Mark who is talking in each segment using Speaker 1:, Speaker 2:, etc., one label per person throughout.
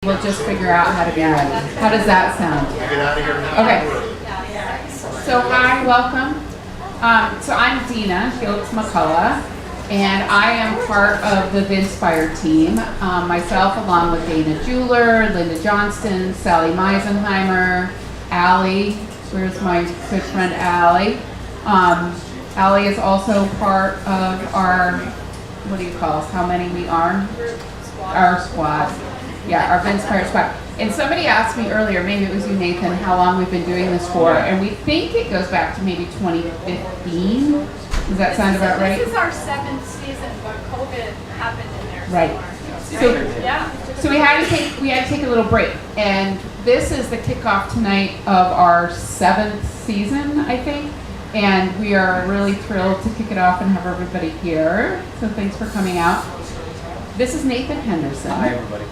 Speaker 1: we'll just figure out how to be ready. How does that sound? Okay. So hi, welcome. So I'm Dina Giltz McCullough, and I am part of the Vinspire team. Myself, along with Dana Jeweler, Linda Johnston, Sally Meisenheimer, Allie. Where's my good friend Allie? Allie is also part of our, what do you call us? How many we are? Our squad. Yeah, our Vinspire squad. And somebody asked me earlier, maybe it was you, Nathan, how long we've been doing this for, and we think it goes back to maybe 2015. Does that sound about right?
Speaker 2: This is our 7th season, but COVID happened in there.
Speaker 1: Right. So we had to take a little break, and this is the kickoff tonight of our 7th season, I think. And we are really thrilled to kick it off and have everybody here. So thanks for coming out. This is Nathan Henderson.
Speaker 3: Hi, everybody.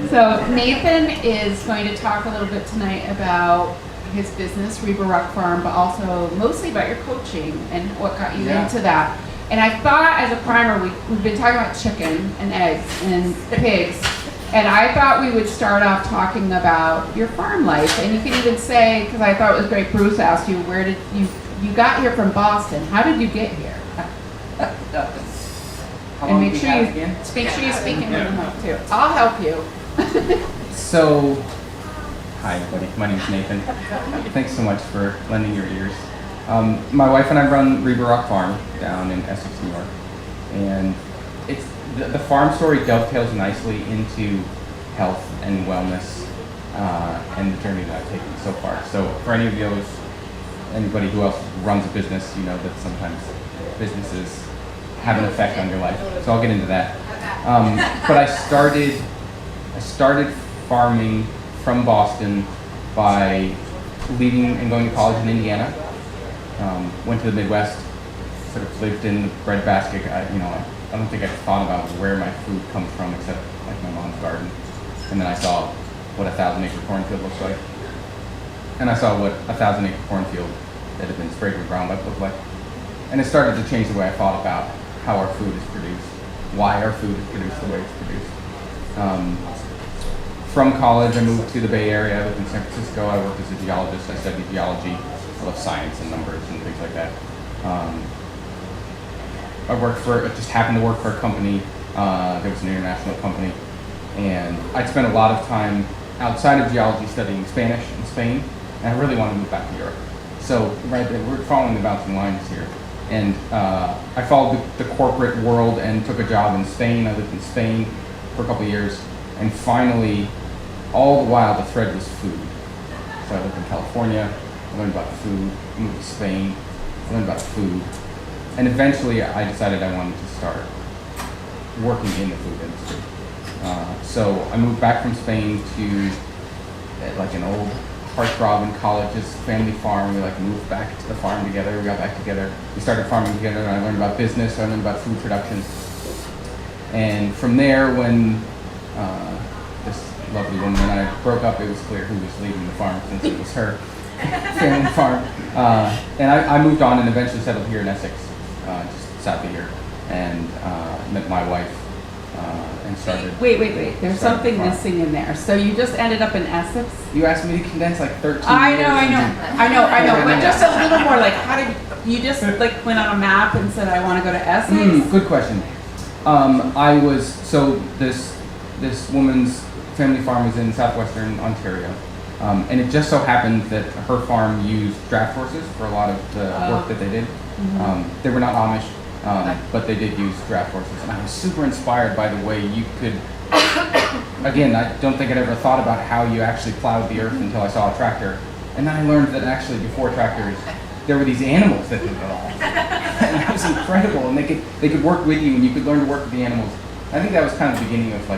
Speaker 1: So Nathan is going to talk a little bit tonight about his business, Reba Rock Farm, but also mostly about your coaching and what got you into that. And I thought, as a primer, we've been talking about chicken and eggs and pigs, and I thought we would start off talking about your farm life. And you could even say, because I thought it was great, Bruce asked you, where did you got here from Boston? How did you get here? And make sure you speak into the mic too. I'll help you.
Speaker 3: So, hi everybody, my name is Nathan. Thanks so much for lending your ears. My wife and I run Reba Rock Farm down in Essex, New York, and it's the farm story dovetails nicely into health and wellness and the journey that I've taken so far. So for anybody who else runs a business, you know that sometimes businesses have an effect on your life. So I'll get into that. But I started farming from Boston by leaving and going to college in Indiana. Went to the Midwest, sort of lived in the breadbasket. I don't think I thought about where my food comes from except like my mom's garden. And then I saw what a 1,000-acre cornfield looks like. And I saw what a 1,000-acre cornfield that had been sprayed with Roundup looked like. And it started to change the way I thought about how our food is produced, why our food is produced the way it's produced. From college, I moved to the Bay Area. I lived in San Francisco. I worked as a geologist. I studied geology. I love science and numbers and things like that. I just happened to work for a company. There was an international company. And I'd spent a lot of time outside of geology studying Spanish in Spain. And I really wanted to move back to Europe. So right there, we're following the bouncing lines here. And I followed the corporate world and took a job in Spain. I lived in Spain for a couple of years. And finally, all the while, the thread was food. So I lived in California. I learned about food, moved to Spain, I learned about food, and eventually I decided I wanted to start working in the food industry. So I moved back from Spain to like an old heartthrob in college's family farm. We moved back to the farm together, we got back together, we started farming together, and I learned about business, I learned about food production. And from there, when this lovely woman and I broke up, it was clear who was leaving the farm since it was her family farm. And I moved on and eventually settled here in Essex, just south of here, and met my wife and started.
Speaker 1: Wait. There's something missing in there. So you just ended up in Essex?
Speaker 3: You asked me to condense like 13 years.
Speaker 1: I know. But just a little more, like, how did you just went on a map and said, I want to go to Essex?
Speaker 3: Good question. This woman's family farm was in southwestern Ontario. And it just so happened that her farm used draft horses for a lot of the work that they did.
Speaker 1: Mm-hmm.
Speaker 3: They were not Amish, but they did use draft horses. And I was super inspired by the way you could, again, I don't think I'd ever thought about how you actually plowed the earth until I saw a tractor. And then I learned that actually before tractors, there were these animals that did it all. And that was incredible. And they could work with you and you could learn to work with the animals. I think that was kind of the beginning of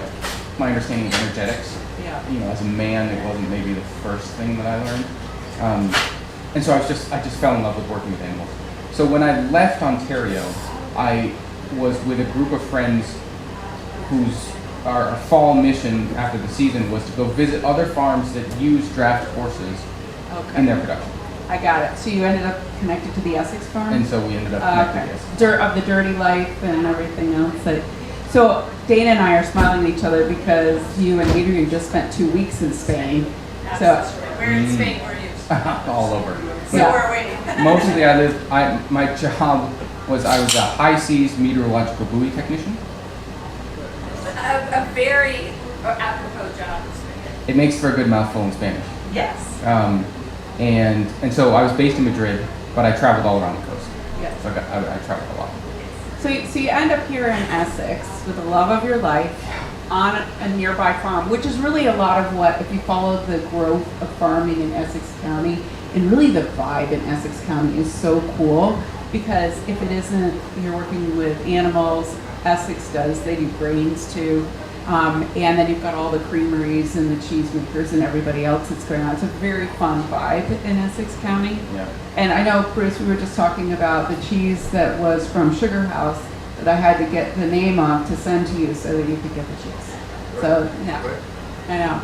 Speaker 3: my understanding of energetics. As a man, it wasn't maybe the first thing that I learned. And so I just fell in love with working with animals. So when I left Ontario, I was with a group of friends our fall mission after the season was to go visit other farms that use draft horses in their production.
Speaker 1: I got it. So you ended up connected to the Essex farm?
Speaker 3: And so we ended up connected, yes.
Speaker 1: Of the dirty life and everything else. So Dana and I are smiling at each other because you and Adrian just spent 2 weeks in Spain.
Speaker 2: That's true. We're in Spain, we're you.
Speaker 3: all over.
Speaker 2: So
Speaker 1: Yeah.
Speaker 2: we're waiting.
Speaker 3: Mostly my job was I was a high seas meteorological buoy technician.
Speaker 2: A very apropos job.
Speaker 3: It makes for a good mouthful in Spanish.
Speaker 2: Yes.
Speaker 3: And so I was based in Madrid, but I traveled all around the coast.
Speaker 1: Yes.
Speaker 3: So I traveled a lot.
Speaker 1: So you end up here in Essex with the love of your life on a nearby farm, which is really a lot of what, if you follow the growth of farming in Essex County, and really the vibe in Essex County is so cool, because if it isn't, you're working with animals, Essex does, they do grains too, and then you've got all the creameries and the cheesemakers and everybody else that's going on. It's a very fun vibe in Essex County.
Speaker 3: Yeah.
Speaker 1: And I know, Bruce, we were just talking about the cheese that was from Sugar House that I had to get the name of to send to you so that you could get the cheese. So, yeah, I know.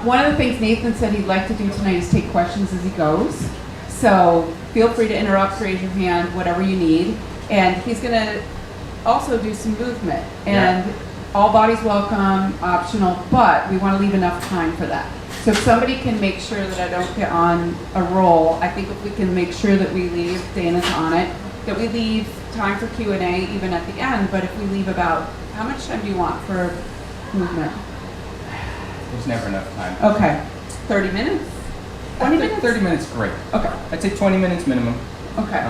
Speaker 1: One of the things Nathan said he'd like to do tonight is take questions as he goes. So feel free to interrupt, raise your hand, whatever you need. And he's going to also do some movement. And all bodies welcome, optional, but we want to leave enough time for that. So if somebody can make sure that I don't get on a roll, I think if we can make sure that we leave, Dana's on it, that we leave time for Q&A even at the end, but if we leave about, how much time do you want for movement?
Speaker 3: There's never enough time.
Speaker 1: Okay, 30 minutes? 20 minutes?
Speaker 3: 30 minutes, great.
Speaker 1: Okay,
Speaker 3: I'd say 20 minutes minimum.
Speaker 1: okay,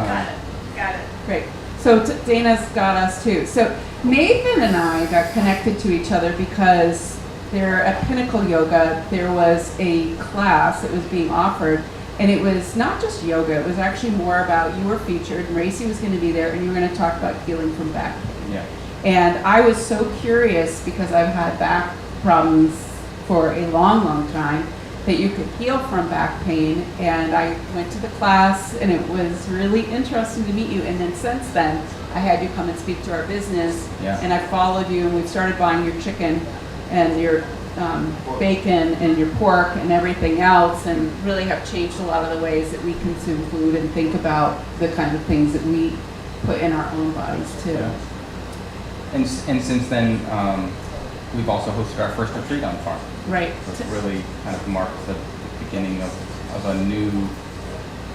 Speaker 2: Got it.
Speaker 1: great. So Dana's got us too. So Nathan and I got connected to each other because there at Pinnacle Yoga, there was a class that was being offered, and it was not just yoga, it was actually more about, you were featured, and Racy was going to be there, and you were going to talk about healing from back pain.
Speaker 3: Yeah.
Speaker 1: And I was so curious, because I've had back problems for a long, long time, that you could heal from back pain. And I went to the class, and it was really interesting to meet you. And then since then, I had you come and speak to our business,
Speaker 3: Yeah.
Speaker 1: and I followed you, and we've started buying your chicken and your bacon and your pork and everything else, and really have changed a lot of the ways that we consume food and think about the kind of things that we put in our own bodies too.
Speaker 3: Yeah. And since then, we've also hosted our first retreat on the farm.
Speaker 1: Right.
Speaker 3: So it really kind of marks the beginning of a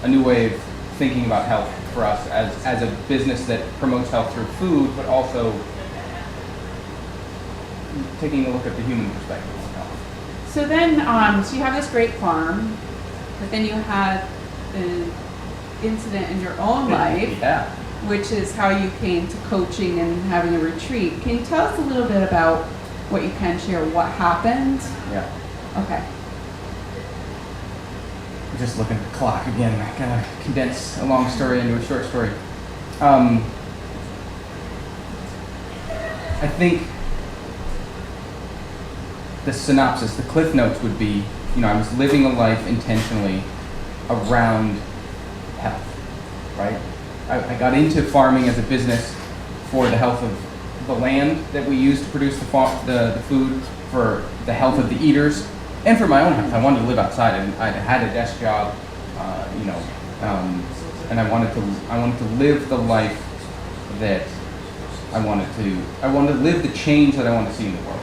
Speaker 3: new way of thinking about health for us as a business that promotes health through food, but also taking a look at the human perspective of health.
Speaker 1: So then, so you have this great farm, but then you had an incident in your own life,
Speaker 3: Yeah.
Speaker 1: which is how you came to coaching and having a retreat. Can you tell us a little bit about what you can share, what happened?
Speaker 3: Yeah.
Speaker 1: Okay.
Speaker 3: Just looking at the clock again. I gotta condense a long story into a short story. I think the synopsis, the cliff notes would be, I was living a life intentionally around health, right? I got into farming as a business for the health of the land that we use to produce the food, for the health of the eaters, and for my own health. I wanted to live outside, and I had a desk job, and I wanted to live the life that I wanted to live the change that I wanted to see in the world.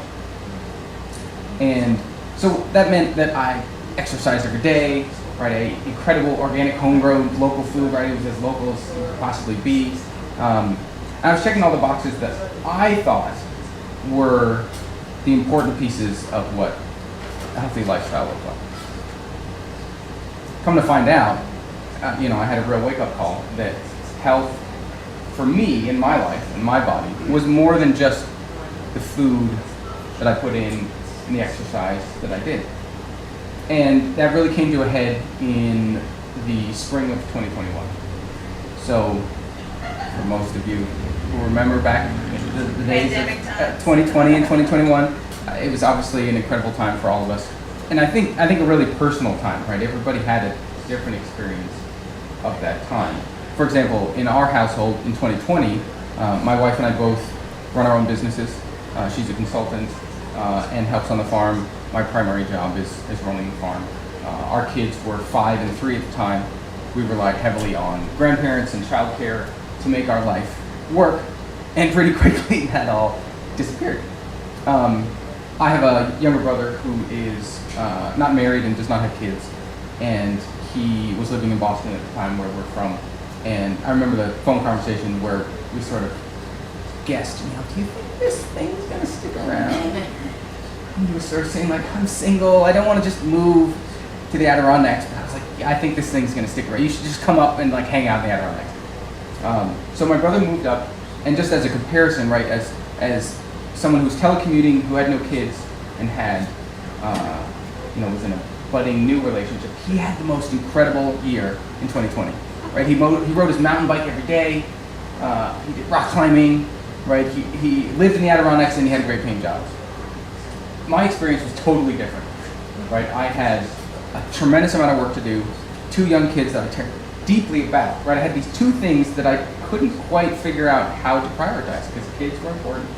Speaker 3: And so that meant that I exercised every day, right? I ate incredible organic, homegrown, local food, right? It was as local as it could possibly be. I was checking all the boxes that I thought were the important pieces of what a healthy lifestyle looked like. Come to find out, I had a real wake-up call that health, for me, in my life, in my body, was more than just the food that I put in and the exercise that I did. And that really came to a head in the spring of 2021. So, for most of you who remember back the days of 2020 and 2021, it was obviously an incredible time for all of us. And I think a really personal time, right? Everybody had a different experience of that time. For example, in our household in 2020, my wife and I both run our own businesses. She's a consultant and helps on the farm. My primary job is running the farm. Our kids were 5 and 3 at the time. We relied heavily on grandparents and childcare to make our life work, and pretty quickly that all disappeared. I have a younger brother who is not married and does not have kids, and he was living in Boston at the time where we're from. And I remember the phone conversation where we sort of guessed, do you think this thing's gonna stick around? And he was sort of saying like, I'm single, I don't want to just move to the Adirondacks. But I was like, yeah, I think this thing's gonna stick around. You should just come up and like hang out in the Adirondacks. So my brother moved up, and just as a comparison, right, as someone who was telecommuting, who had no kids, and had, was in a budding new relationship, he had the most incredible year in 2020. Right, he rode his mountain bike every day. He did rock climbing. Right, he lived in the Adirondacks and he had a great paying job. My experience was totally different. Right, I had a tremendous amount of work to do, 2 young kids that I cared deeply about. Right, I had these 2 things that I couldn't quite figure out how to prioritize because kids were important,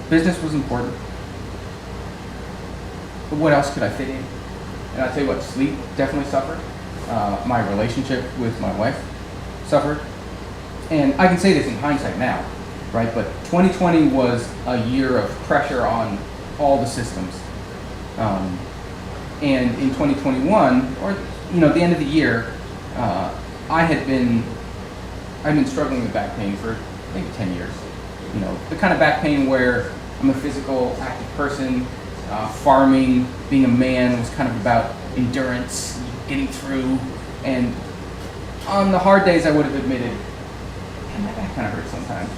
Speaker 3: business was important. But what else could I fit in? And I'll tell you what, sleep definitely suffered. My relationship with my wife suffered. And I can say this in hindsight now, right? But 2020 was a year of pressure on all the systems. And in 2021, or at the end of the year, I've been struggling with back pain for maybe 10 years. The kind of back pain where I'm a physical, active person. Farming, being a man was kind of about endurance, getting through, and on the hard days I would have admitted, man, my back kind of hurts sometimes.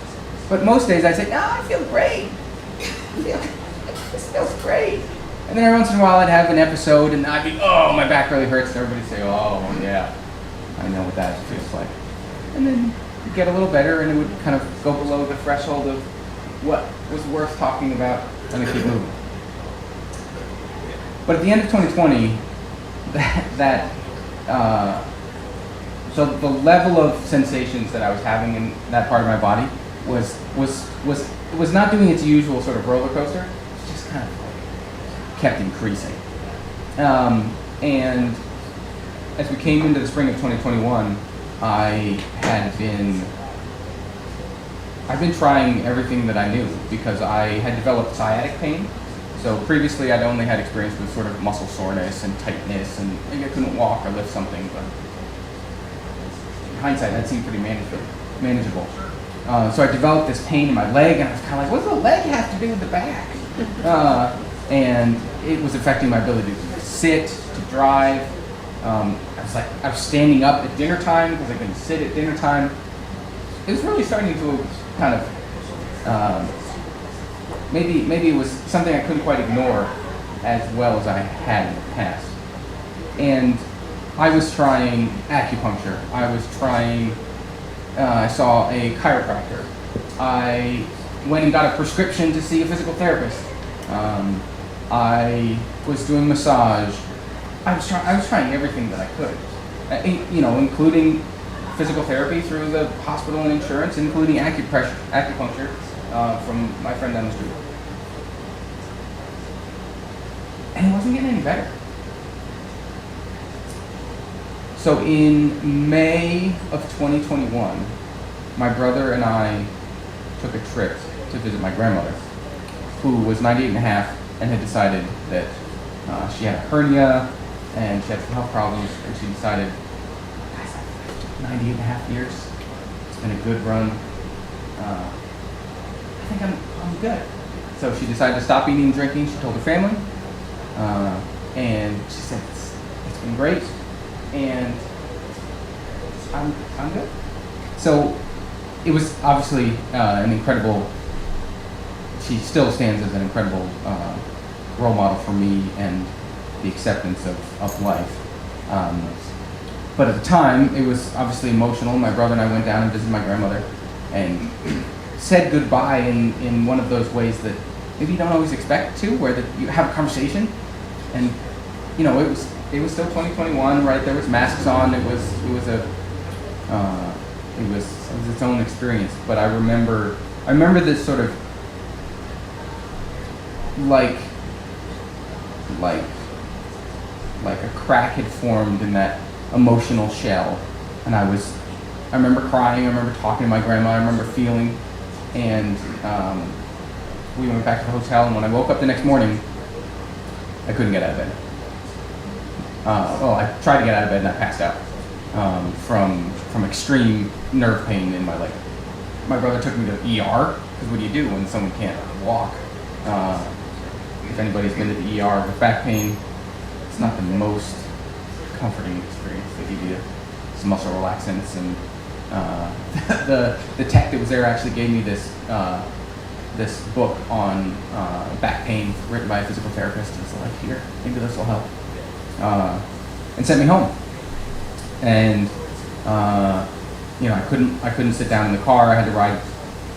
Speaker 3: But most days I'd say, I feel great. This feels great. And then every once in a while I'd have an episode and I'd be, my back really hurts, and everybody'd say, yeah, I know what that feels like. And then it'd get a little better and it would kind of go below the threshold of what was worth talking about, and I'd keep moving. But at the end of 2020, so the level of sensations that I was having in that part of my body was not doing its usual sort of roller coaster. It just kind of kept increasing. And as we came into the spring of 2021, I've been trying everything that I knew because I had developed sciatic pain. So previously I'd only had experience with sort of muscle soreness and tightness, and maybe I couldn't walk or lift something, but in hindsight that seemed pretty manageable. So I developed this pain in my leg, and I was kind of like, what does the leg have to do with the back? And it was affecting my ability to sit, to drive. I was standing up at dinner time because I couldn't sit at dinner time. It was really starting to kind of, maybe it was something I couldn't quite ignore as well as I had in the past. And I was trying acupuncture. I saw a chiropractor. I went and got a prescription to see a physical therapist. I was doing massage. I was trying everything that I could, including physical therapy through the hospital and insurance, including acupuncture from my friend down the street. And it wasn't getting any better. So in May of 2021, my brother and I took a trip to visit my grandmother, who was 98 and a half and had decided that she had a hernia and she had some health problems, and she decided, guys, I've lived 98 and a half years. It's been a good run. I think I'm good. So she decided to stop eating and drinking. She told her family, and she said, it's been great, and I'm good. So it was obviously an incredible, she still stands as an incredible role model for me and the acceptance of life. But at the time, it was obviously emotional. My brother and I went down and visited my grandmother and said goodbye in one of those ways that maybe you don't always expect to, where you have a conversation. And it was still 2021, right? There was masks on. It was its own experience. But I remember this sort of like a crack had formed in that emotional shell, and I remember crying, I remember talking to my grandma, I remember feeling, and we went back to the hotel, and when I woke up the next morning, I couldn't get out of bed. I tried to get out of bed and I passed out from extreme nerve pain in my leg. My brother took me to the ER, because what do you do when someone can't walk? If anybody's been to the ER with back pain, it's not the most comforting experience. They give you some muscle relaxants, and the tech that was there actually gave me this book on back pain written by a physical therapist. And so like, here, maybe this will help, and sent me home. And I couldn't sit down in the car. I had to ride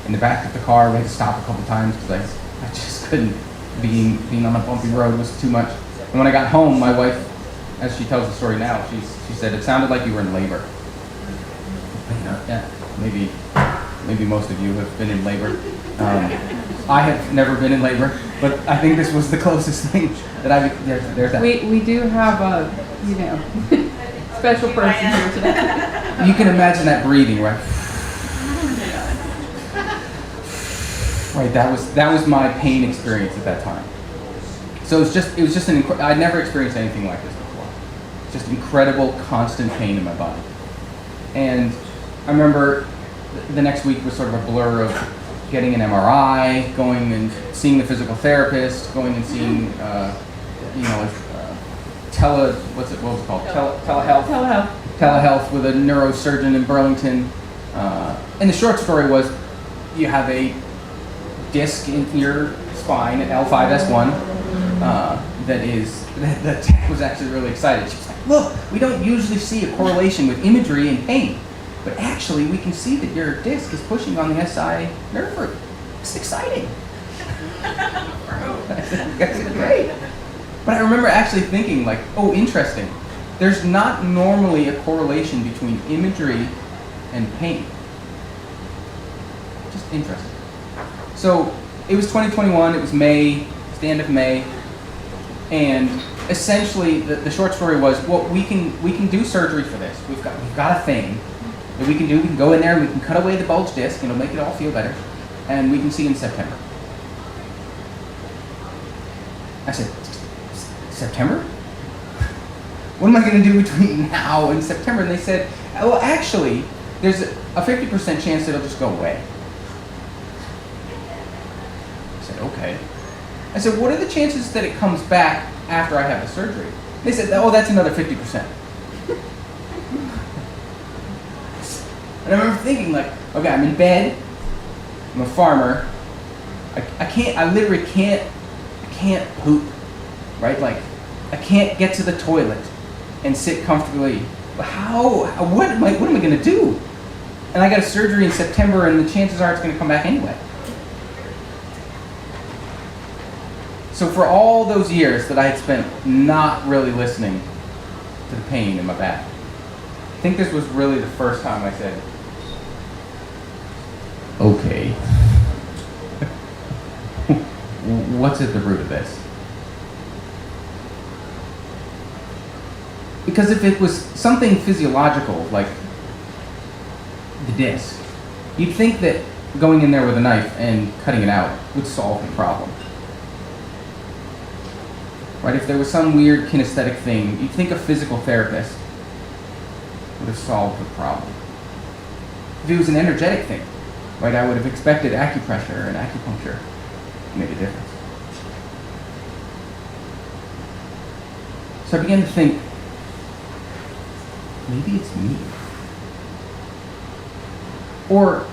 Speaker 3: in the back of the car. We had to stop a couple times because I just couldn't. Being on a bumpy road was too much. And when I got home, my wife, as she tells the story now, she said it sounded like you were in labor. Yeah, maybe most of you have been in labor. I have never been in labor, but I think this was the closest thing that there's that.
Speaker 1: We do have a special person here today.
Speaker 3: You can imagine that breathing, right? Right, that was my pain experience at that time. So it was just I'd never experienced anything like this before. Just incredible, constant pain in my body. And I remember the next week was sort of a blur of getting an MRI, going and seeing the physical therapist, going and seeing, telehealth with a neurosurgeon in Burlington. And the short story was, you have a disc in your spine at L5S1 the tech was actually really excited. She was like, look, we don't usually see a correlation with imagery and pain, but actually we can see that your disc is pushing on the SI nerve root. It's exciting. I said, great. But I remember actually thinking like, oh, interesting. There's not normally a correlation between imagery and pain. Just interesting. So it was 2021, it was May, it's the end of May, and essentially the short story was, well, we can do surgery for this. We've got a thing that we can do. We can go in there and we can cut away the bulge disc and it'll make it all feel better, and we can see in September. I said, September? What am I going to do between now and September? And they said, well, actually, there's a 50% chance that it'll just go away. Okay. I said, what are the chances that it comes back after I have the surgery? They said, oh, that's another 50%. And I remember thinking like, okay, I'm in bed, I'm a farmer, I literally can't poop, right? Like, I can't get to the toilet and sit comfortably. What am I gonna do? And I got a surgery in September and the chances are it's gonna come back anyway. So for all those years that I had spent not really listening to the pain in my back, I think this was really the first time I said, okay, what's at the root of this? Because if it was something physiological, like the disc, you'd think that going in there with a knife and cutting it out would solve the problem. Right? If there was some weird kinesthetic thing, you'd think a physical therapist would have solved the problem. If it was an energetic thing, right, I would have expected acupressure and acupuncture to make a difference. So I began to think, maybe it's me. Or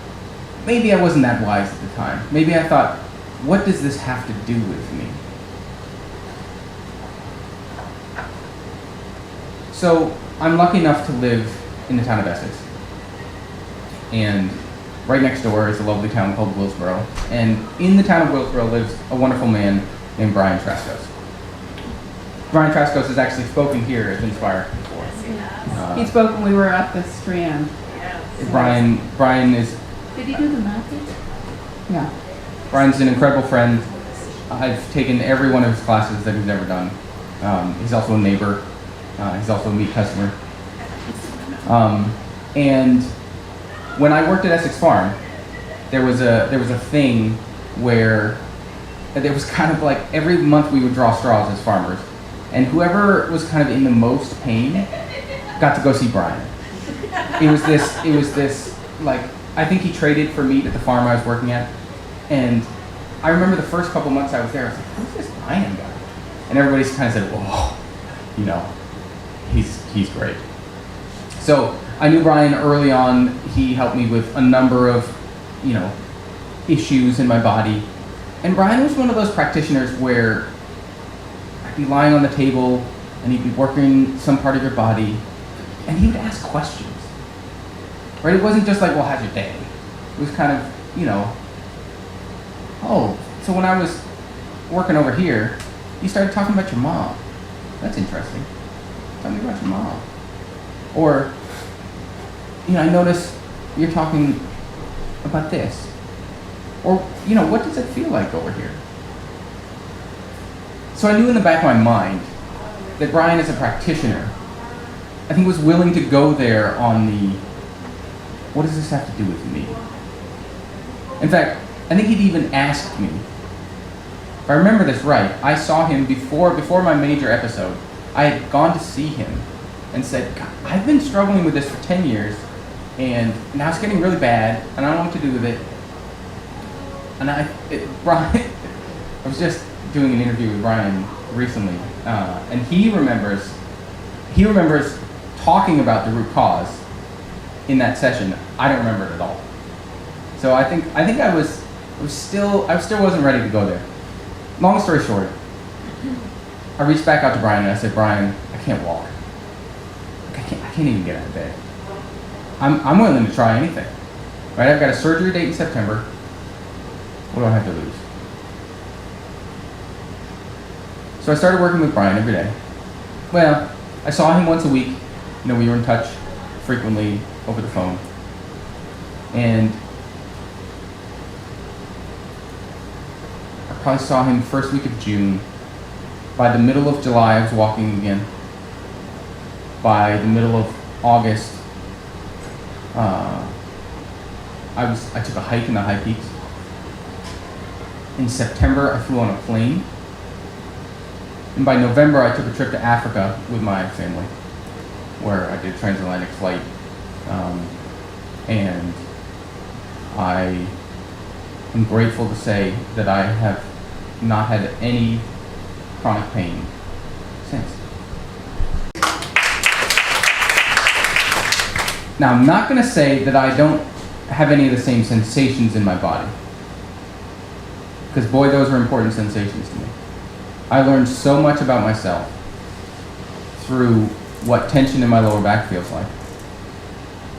Speaker 3: maybe I wasn't that wise at the time. Maybe I thought, what does this have to do with me? So I'm lucky enough to live in the town of Essex. And right next door is a lovely town called Willsboro. And in the town of Willsboro lives a wonderful man named Brian Traskos. Brian Traskos has actually spoken here at Vinspire before.
Speaker 1: He spoke when we were at the Strand.
Speaker 3: Brian is...
Speaker 1: Did he do the mapping? Yeah.
Speaker 3: Brian's an incredible friend. I've taken every one of his classes that he's ever done. He's also a neighbor. He's also a meat customer. And when I worked at Essex Farm, there was a thing where there was kind of like every month we would draw straws as farmers, and whoever was kind of in the most pain got to go see Brian. It was this like, I think he traded for meat at the farm I was working at, and I remember the first couple months I was there, I was like, who's this Brian guy? And everybody kind of said, oh, you know, he's great. So I knew Brian early on. He helped me with a number of, you know, issues in my body. And Brian was one of those practitioners where I'd be lying on the table and he'd be working some part of your body and he would ask questions. Right? It wasn't just like, well, how's your day? It was kind of, you know, oh, so when I was working over here, you started talking about your mom. That's interesting. Tell me about your mom. Or, you know, I noticed you're talking about this. Or, you know, what does it feel like over here? So I knew in the back of my mind that Brian, as a practitioner, I think was willing to go there on the, what does this have to do with me? In fact, I think he'd even asked me, if I remember this right, I saw him before my major episode. I had gone to see him and said, God, I've been struggling with this for 10 years, and now it's getting really bad, and I don't know what to do with it. And Brian, I was just doing an interview with Brian recently, and he remembers talking about the root cause in that session. I don't remember it at all. So I think I still wasn't ready to go there. Long story short, I reached back out to Brian and I said, Brian, I can't walk. I can't even get out of bed. I'm willing to try anything. Right? I've got a surgery date in September. What do I have to lose? So I started working with Brian every day. Well, I saw him once a week. You know, we were in touch frequently over the phone. And I probably saw him first week of June. By the middle of July, I was walking again. By the middle of August, I took a hike in the high peaks. In September, I flew on a plane. And by November, I took a trip to Africa with my family, where I did a transatlantic flight. And I am grateful to say that I have not had any chronic pain since. Now, I'm not going to say that I don't have any of the same sensations in my body, because boy, those are important sensations to me. I learned so much about myself through what tension in my lower back feels like,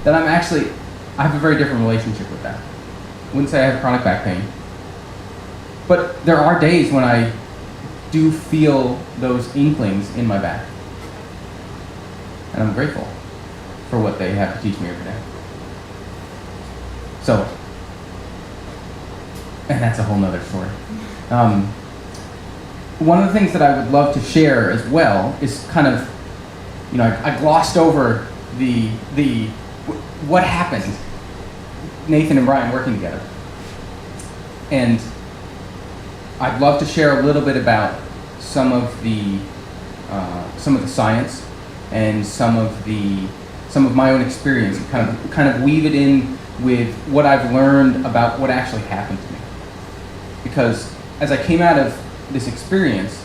Speaker 3: that I have a very different relationship with that. I wouldn't say I have chronic back pain, but there are days when I do feel those inklings in my back. And I'm grateful for what they have to teach me every day. So, and that's a whole nother story. One of the things that I would love to share as well is kind of, you know, I glossed over what happened, Nathan and Brian working together. And I'd love to share a little bit about some of the science and some of my own experience, and kind of weave it in with what I've learned about what actually happened to me. Because as I came out of this experience,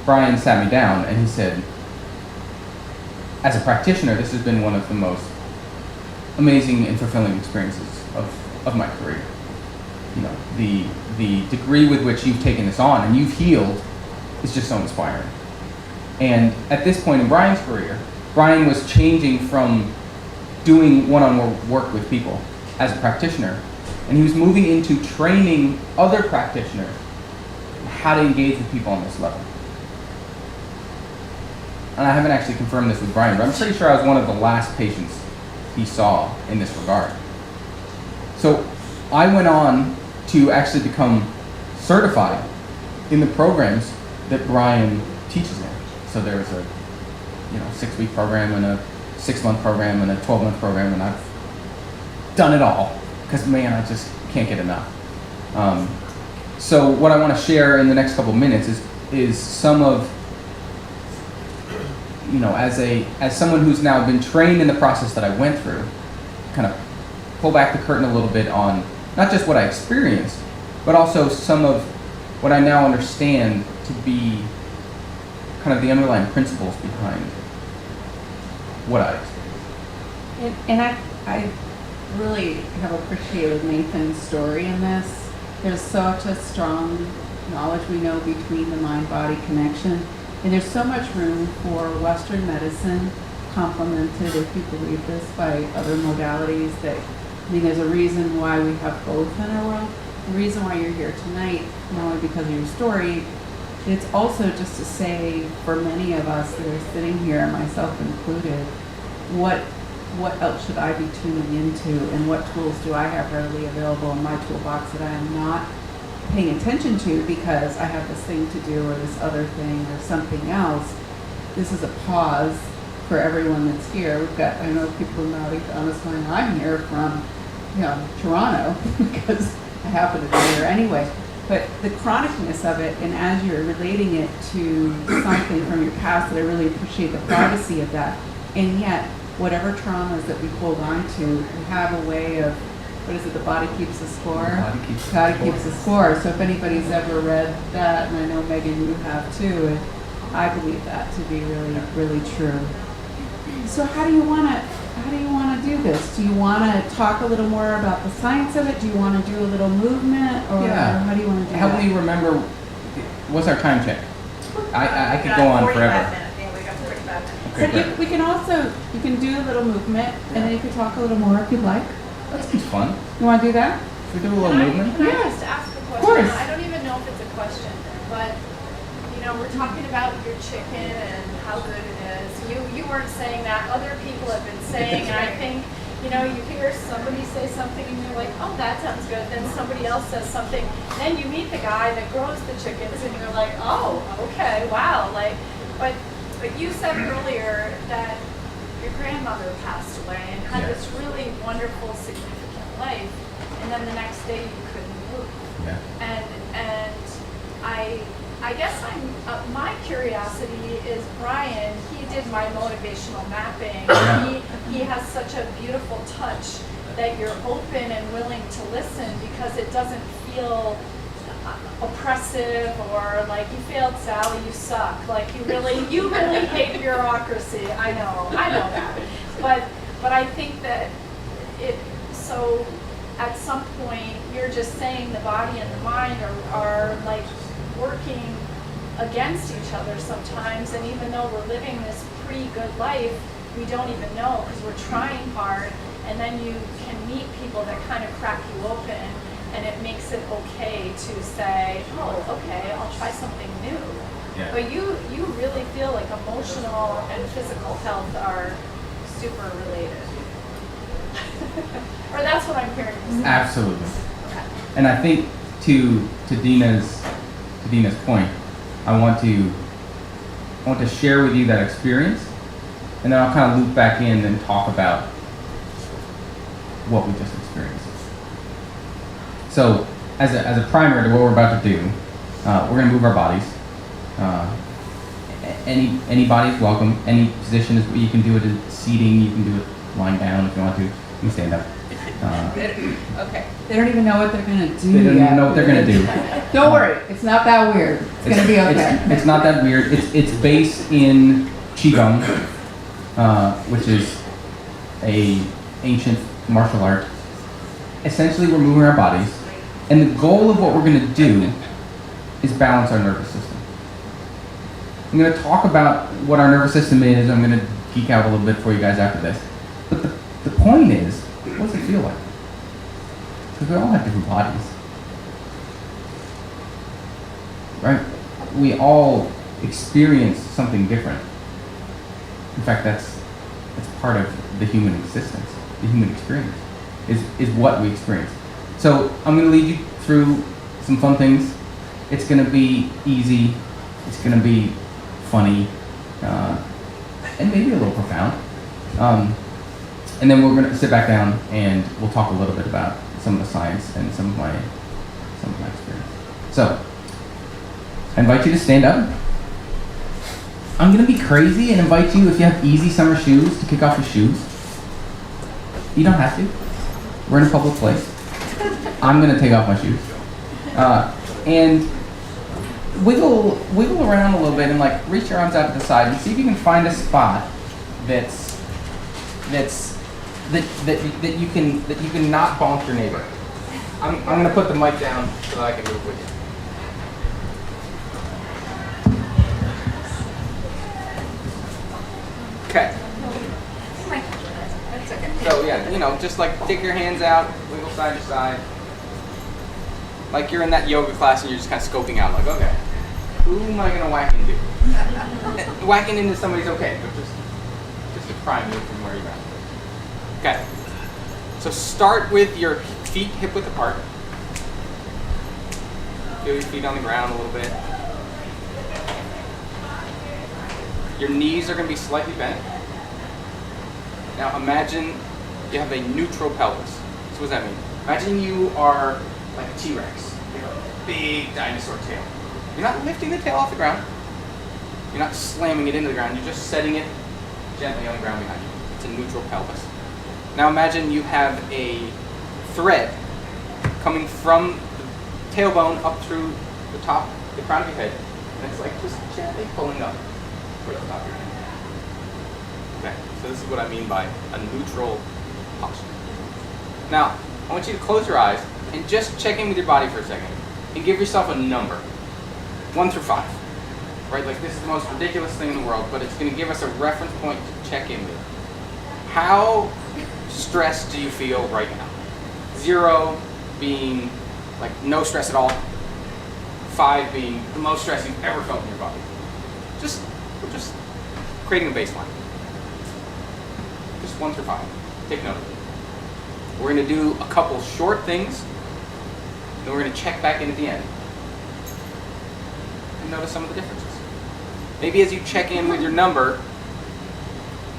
Speaker 3: Brian sat me down and he said, as a practitioner, this has been one of the most amazing and fulfilling experiences of my career. You know, the degree with which you've taken this on and you've healed is just so inspiring. And at this point in Brian's career, Brian was changing from doing one-on-one work with people as a practitioner, and he was moving into training other practitioners how to engage with people on this level. And I haven't actually confirmed this with Brian, but I'm pretty sure I was one of the last patients he saw in this regard. So I went on to actually become certified in the programs that Brian teaches in. So there's a 6-week program and a 6-month program and a 12-month program, and I've done it all because, man, I just can't get enough. So what I want to share in the next couple of minutes is some of, as someone who's now been trained in the process that I went through, kind of pull back the curtain a little bit on not just what I experienced, but also some of what I now understand to be kind of the underlying principles behind what I experienced.
Speaker 1: And I really have appreciated Nathan's story in this. There's such a strong knowledge we know between the mind-body connection, and there's so much room for Western medicine, complemented, if you believe this, by other modalities. That, I mean, there's a reason why we have both in our world. The reason why you're here tonight, not only because of your story, it's also just to say, for many of us that are sitting here, myself included, what else should I be tuning into, and what tools do I have readily available in my toolbox that I am not paying attention to because I have this thing to do or this other thing or something else. This is a pause for everyone that's here. We've got, I know people nodding on us going, I'm here from, Toronto because I happen to be here anyway. But the chronicness of it, and as you're relating it to something from your past, that I really appreciate the privacy of that. And yet, whatever traumas that we hold on to, we have a way of, what is it, the body keeps the score? Body keeps the score. So if anybody's ever read that, and I know Megan, you have too, I believe that to be really, really true. So how do you want to do this? Do you want to talk a little more about the science of it? Do you want to do a little movement, or how do you want to do
Speaker 3: Help
Speaker 1: that?
Speaker 3: me remember, what's our time check? I could go on forever.
Speaker 1: So we can also, you can do a little movement, and then you can talk a little more if you'd like.
Speaker 3: That seems fun.
Speaker 1: You want to do that?
Speaker 3: Should we do a little movement?
Speaker 2: Can I just ask a question?
Speaker 1: course.
Speaker 2: I don't even know if it's a question, but we're talking about your chicken and how good it is. You weren't saying that. Other people have been saying, and I think you hear somebody say something and you're like, oh, that sounds good. Then somebody else says something. Then you meet the guy that grows the chickens, and you're like, oh, okay, wow. But you said earlier that your grandmother passed away and had this really wonderful, significant life, and then the next day you couldn't move.
Speaker 3: Yeah.
Speaker 2: And I guess my curiosity is Brian. He did my motivational mapping. He has such a beautiful touch that you're open and willing to listen because it doesn't feel oppressive or like you failed, Sally, you suck. Like you really hate bureaucracy. I know that. But I think that so at some point you're just saying the body and the mind are like working against each other sometimes, and even though we're living this pretty good life, we don't even know because we're trying hard, and then you can meet people that kind of crack you open, and it makes it okay to say, oh, okay, I'll try something new.
Speaker 3: Yeah.
Speaker 2: But you really feel like emotional and physical health are super related. Or that's what I'm hearing you say.
Speaker 3: Absolutely.
Speaker 2: Okay.
Speaker 3: And I think to Dina's point, I want to share with you that experience, and then I'll kind of loop back in and talk about what we just experienced. So, as a primer to what we're about to do, we're going to move our bodies. Any body's welcome. Any position is you can do it in seating. You can do it lying down if you want to. You can stand up.
Speaker 1: Okay. They don't even know what they're going to do.
Speaker 3: They don't even know what they're going to do.
Speaker 1: Don't worry. It's not that weird. It's going to be okay.
Speaker 3: It's not that weird. It's based in Qigong, which is a ancient martial art. Essentially, we're moving our bodies, and the goal of what we're going to do is balance our nervous system. I'm going to talk about what our nervous system is. I'm going to geek out a little bit for you guys after this. But the point is, what does it feel like? Because we all have different bodies. Right? We all experience something different. In fact, that's part of the human existence, the human experience, is what we experience. So I'm going to lead you through some fun things. It's going to be easy. It's going to be funny, and maybe a little profound. And then we're going to sit back down and we'll talk a little bit about some of the science and some of my experience. So, I invite you to stand up. I'm gonna be crazy and invite you, if you have easy summer shoes, to kick off your shoes. You don't have to. We're in a public place. I'm gonna take off my shoes. And wiggle around a little bit and like reach your arms out to the side and see if you can find a spot that you can not bonk your neighbor. I'm gonna put the mic down so that I can move with you. Okay. So yeah, just like take your hands out, wiggle side to side. Like you're in that yoga class and you're just kind of scoping out, like, okay, who am I gonna whack into? Whacking into somebody's okay, but just to prime you from where you're at. Okay. So start with your feet hip width apart. Feel your feet on the ground a little bit. Your knees are going to be slightly bent. Now imagine you have a neutral pelvis. So what does that mean? Imagine you are like a T-Rex. You have a big dinosaur tail. You're not lifting the tail off the ground. You're not slamming it into the ground. You're just setting it gently on the ground behind you. It's a neutral pelvis. Now imagine you have a thread coming from the tailbone up through the top, the crown of your head, and it's like just gently pulling up towards the top of your head. Okay, so this is what I mean by a neutral posture. Now, I want you to close your eyes and just check in with your body for a second and give yourself a number, 1 through 5. Right, like this is the most ridiculous thing in the world, but it's going to give us a reference point to check in with. How stressed do you feel right now? 0 being like no stress at all. 5 being the most stress you've ever felt in your body. We're just creating a baseline. Just 1 through 5. Take note of it. We're going to do a couple short things, then we're going to check back in at the end and notice some of the differences. Maybe as you check in with your number,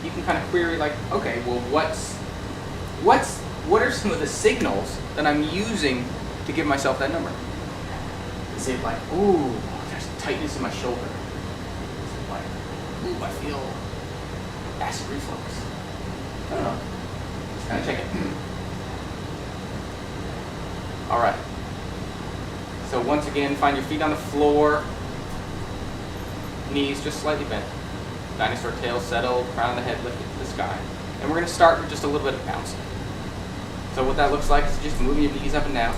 Speaker 3: you can kind of query like, okay, well, what are some of the signals that I'm using to give myself that number? Is it like, ooh, there's tightness in my shoulder? Is it like, ooh, I feel acid reflux? I don't know. Just kind of check it. All right. So once again, find your feet on the floor, knees just slightly bent, dinosaur tail settled, crown of the head lifted to the sky. And we're going to start with just a little bit of bouncing. So what that looks like is just moving your knees up and down.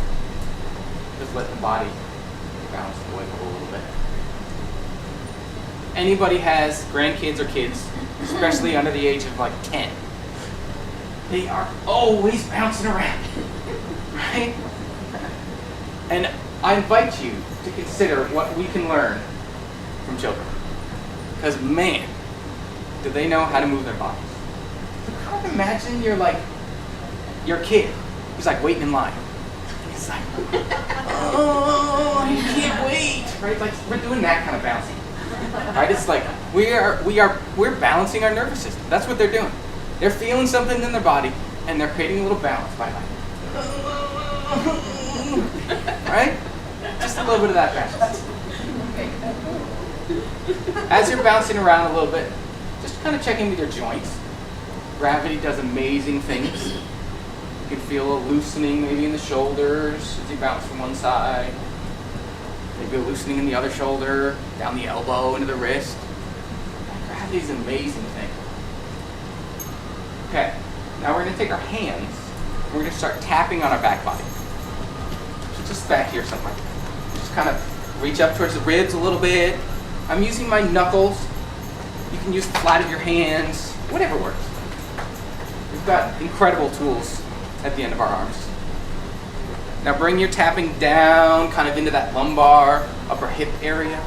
Speaker 3: Just let the body bounce and wiggle a little bit. Anybody has grandkids or kids, especially under the age of like 10, they are always bouncing around, right? And I invite you to consider what we can learn from children. Because man, do they know how to move their bodies. So kind of imagine your kid who's like waiting in line. He's like, oh, I can't wait, right? Like we're doing that kind of bouncing, right? It's like we're balancing our nervous system. That's what they're doing. They're feeling something in their body, and they're creating a little balance by like, right? Just a little bit of that balance. As you're bouncing around a little bit, just kind of check in with your joints. Gravity does amazing things. You can feel a loosening maybe in the shoulders as you bounce from one side. Maybe a loosening in the other shoulder, down the elbow, into the wrist. Gravity's an amazing thing. Okay, now we're going to take our hands, and we're going to start tapping on our back body. So just back here somewhere. Just kind of reach up towards the ribs a little bit. I'm using my knuckles. You can use the flat of your hands, whatever works. We've got incredible tools at the end of our arms. Now bring your tapping down, kind of into that lumbar, upper hip area.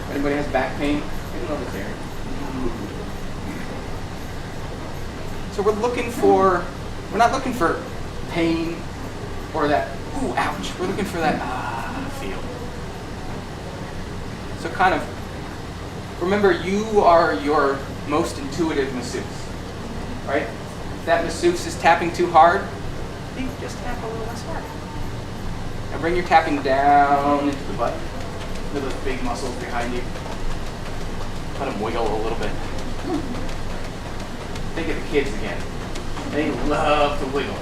Speaker 3: If anybody has back pain, maybe over this area. So we're not looking for pain or that, ooh, ouch. We're looking for that, feel. So kind of, remember you are your most intuitive masseuse, right? If that masseuse is tapping too hard, you just tap a little less hard. Now bring your tapping down into the butt. Look at those big muscles behind you. Let them wiggle a little bit. Think of the kids again. They love to wiggle.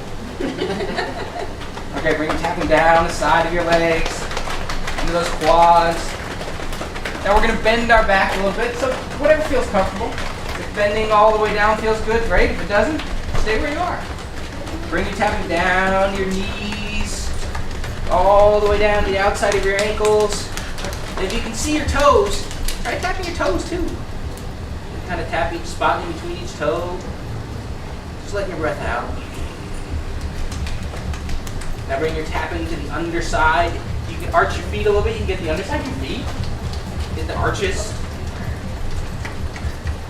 Speaker 3: Okay, bring your tapping down the side of your legs, into those quads. Now we're going to bend our back a little bit, so whatever feels comfortable. If bending all the way down feels good, great. If it doesn't, stay where you are. Bring your tapping down your knees, all the way down to the outside of your ankles. And if you can see your toes, try tapping your toes too. Kind of tap each spot in between each toe. Just letting your breath out. Now bring your tapping to the underside. You can arch your feet a little bit. You can get the underside of your feet. Get the arches.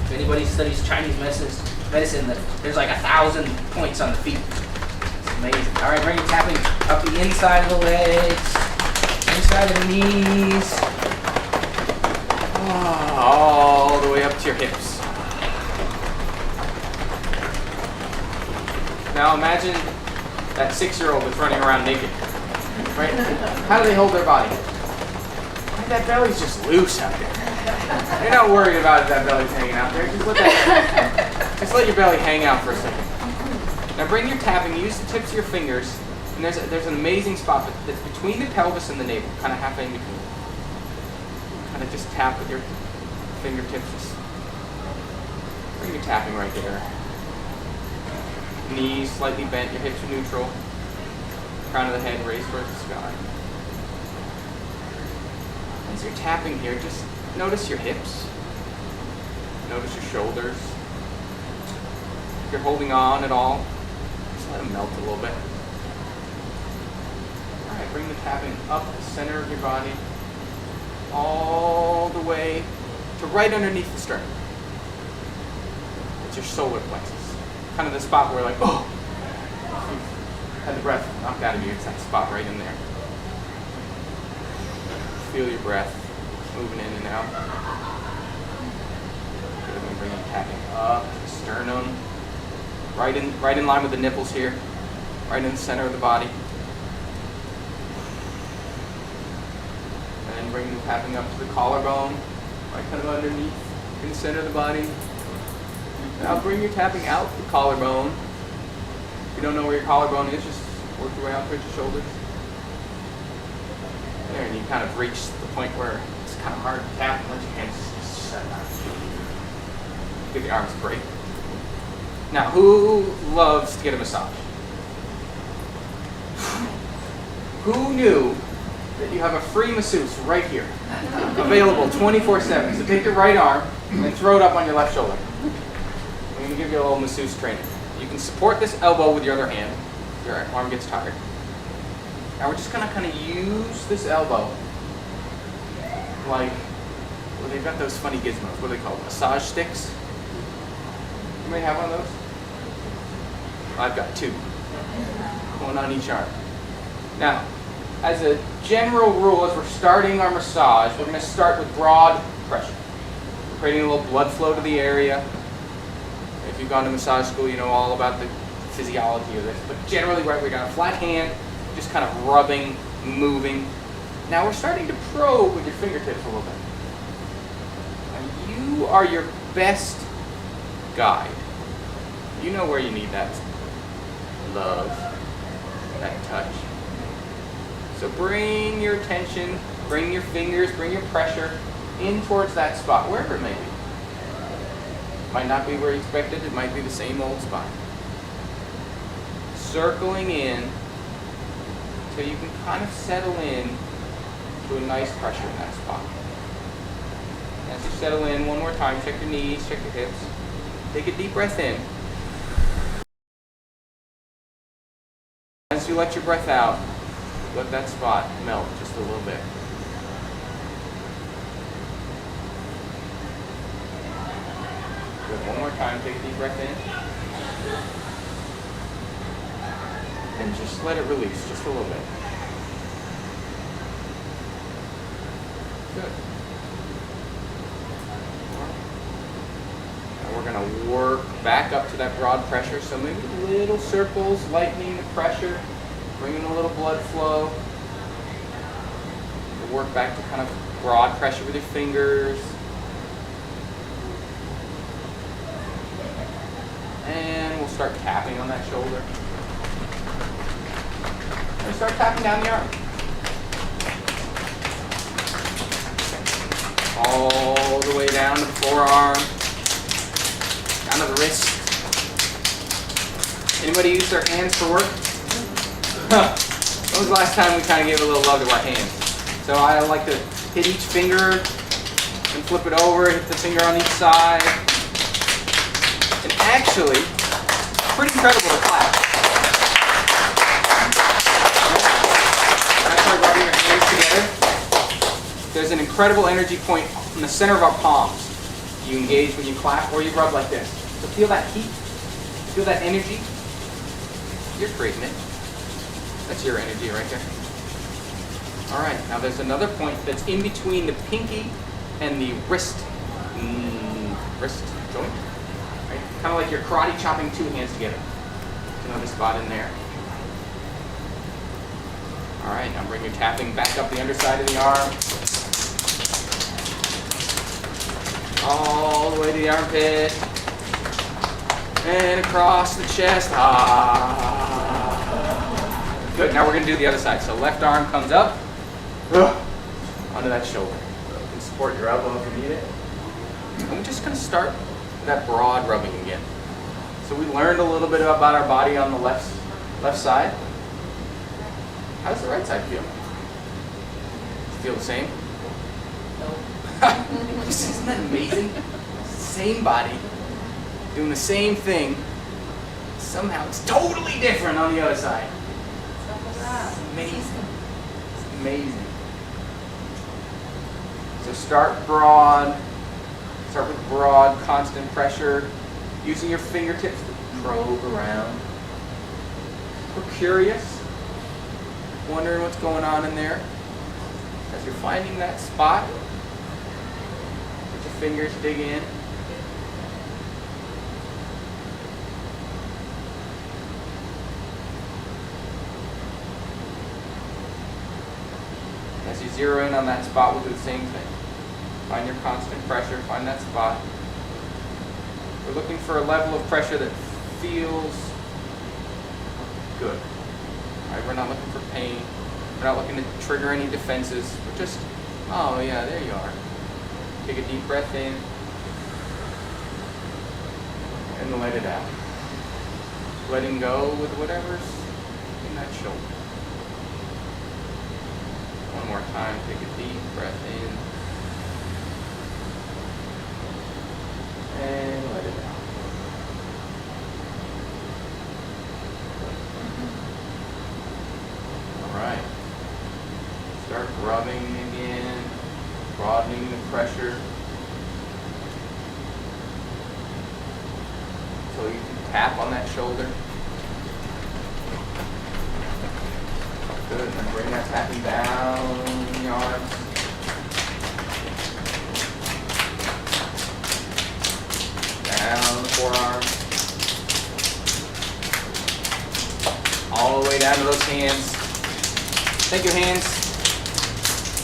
Speaker 3: If anybody studies Chinese medicine, there's like 1,000 points on the feet. It's amazing. All right, bring your tapping up the inside of the legs, inside of the knees, all the way up to your hips. Now imagine that 6-year-old that's running around naked, right? How do they hold their body? Like that belly's just loose out there. You're not worried about if that belly's hanging out there. Just let your belly hang out for a second. Now bring your tapping, use the tips of your fingers, and there's an amazing spot that's between the pelvis and the navel, kind of halfway in between. Kind of just tap with your fingertips. Just bring your tapping right there. Knees slightly bent, your hips are neutral. Crown of the head raised towards the sky. As you're tapping here, just notice your hips. Notice your shoulders. If you're holding on at all, just let them melt a little bit. All right, bring the tapping up the center of your body, all the way to right underneath the sternum. It's your solar plexus. Kind of the spot where, like, oh, you've had the breath knocked out of you. It's that spot right in there. Feel your breath moving in and out. Good. And bring your tapping up the sternum, right in line with the nipples here, right in the center of the body. And then bring the tapping up to the collarbone, right kind of underneath, in the center of the body. Now bring your tapping out the collarbone. If you don't know where your collarbone is, just work your way out towards your shoulders. There, and you kind of reach the point where it's kind of hard to tap and let your hands just set out. Give the arms a break. Now, who loves to get a massage? Who knew that you have a free masseuse right here, available 24/7? So take your right arm and throw it up on your left shoulder. I'm going to give you a little masseuse training. You can support this elbow with your other hand if your arm gets tired. Now we're just going to kind of use this elbow like, well, they've got those funny gizmos. What are they called? Massage sticks? You may have one of those? I've got 2. One on each arm. Now, as a general rule, as we're starting our massage, we're going to start with broad pressure. We're creating a little blood flow to the area. If you've gone to massage school, you know all about the physiology of this. But generally, right, we got a flat hand, just kind of rubbing, moving. Now we're starting to probe with your fingertips a little bit. And you are your best guide. You know where you need that love, that touch. So bring your attention, bring your fingers, bring your pressure in towards that spot, wherever it may be. Might not be where you expected, it might be the same old spot. Circling in until you can kind of settle in to a nice pressure in that spot. As you settle in, one more time, check your knees, check your hips. Take a deep breath in. As you let your breath out, let that spot melt just a little bit. Good. One more time, take a deep breath in. And just let it release just a little bit. Good. Now we're going to work back up to that broad pressure. So maybe little circles, lightening the pressure, bringing a little blood flow. work back to kind of broad pressure with your fingers. And we'll start tapping on that shoulder. And start tapping down the arm. All the way down to the forearm, down to the wrist. Anybody use their hands for work? When was the last time we kind of gave a little love to our hands? So I like to hit each finger and flip it over, hit the finger on each side. And actually, pretty incredible to clap. After rubbing your hands together, there's an incredible energy point in the center of our palms. You engage when you clap or you rub like this. So feel that heat, feel that energy. You're creating it. That's your energy right there. All right, now there's another point that's in between the pinky and the wrist joint. Right? Kind of like you're karate chopping two hands together. Another spot in there. All right, now bring your tapping back up the underside of the arm. All the way to the armpit. And across the chest. Good, now we're going to do the other side. So left arm comes up. Onto that shoulder. You can support your elbow if you need it. And we're just going to start with that broad rubbing again. So we learned a little bit about our body on the left side. How does the right side feel? Feel the same? No. Isn't that amazing? Same body, doing the same thing. Somehow it's totally different on the other side. It's amazing. It's amazing. So start broad. Start with broad, constant pressure. Using your fingertips to probe around. We're curious. Wondering what's going on in there. As you're finding that spot, let your fingers dig in. As you zero in on that spot, we'll do the same thing. Find your constant pressure, find that spot. We're looking for a level of pressure that feels good. Right? We're not looking for pain. We're not looking to trigger any defenses. We're just, oh yeah, there you are. Take a deep breath in and let it out. Letting go with whatever's in that shoulder. One more time, take a deep breath in and let it out. Alright. Start rubbing again, broadening the pressure so you can tap on that shoulder. Good, and then bring that tapping down the arms. Down the forearm. All the way down to those hands. Take your hands.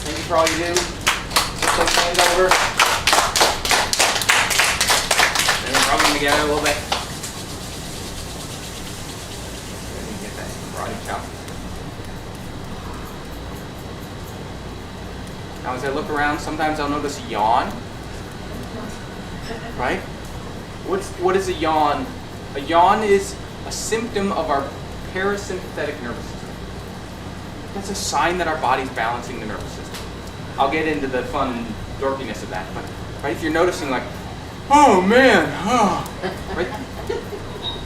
Speaker 3: Thank you for all you do. Flip those hands over. And then rub them together a little bit. Then you get that karate chop. Now as I look around, sometimes I'll notice a yawn. Right? What is a yawn? A yawn is a symptom of our parasympathetic nervous system. That's a sign that our body's balancing the nervous system. I'll get into the fun dorkiness of that, but right, if you're noticing like, oh man, oh, right,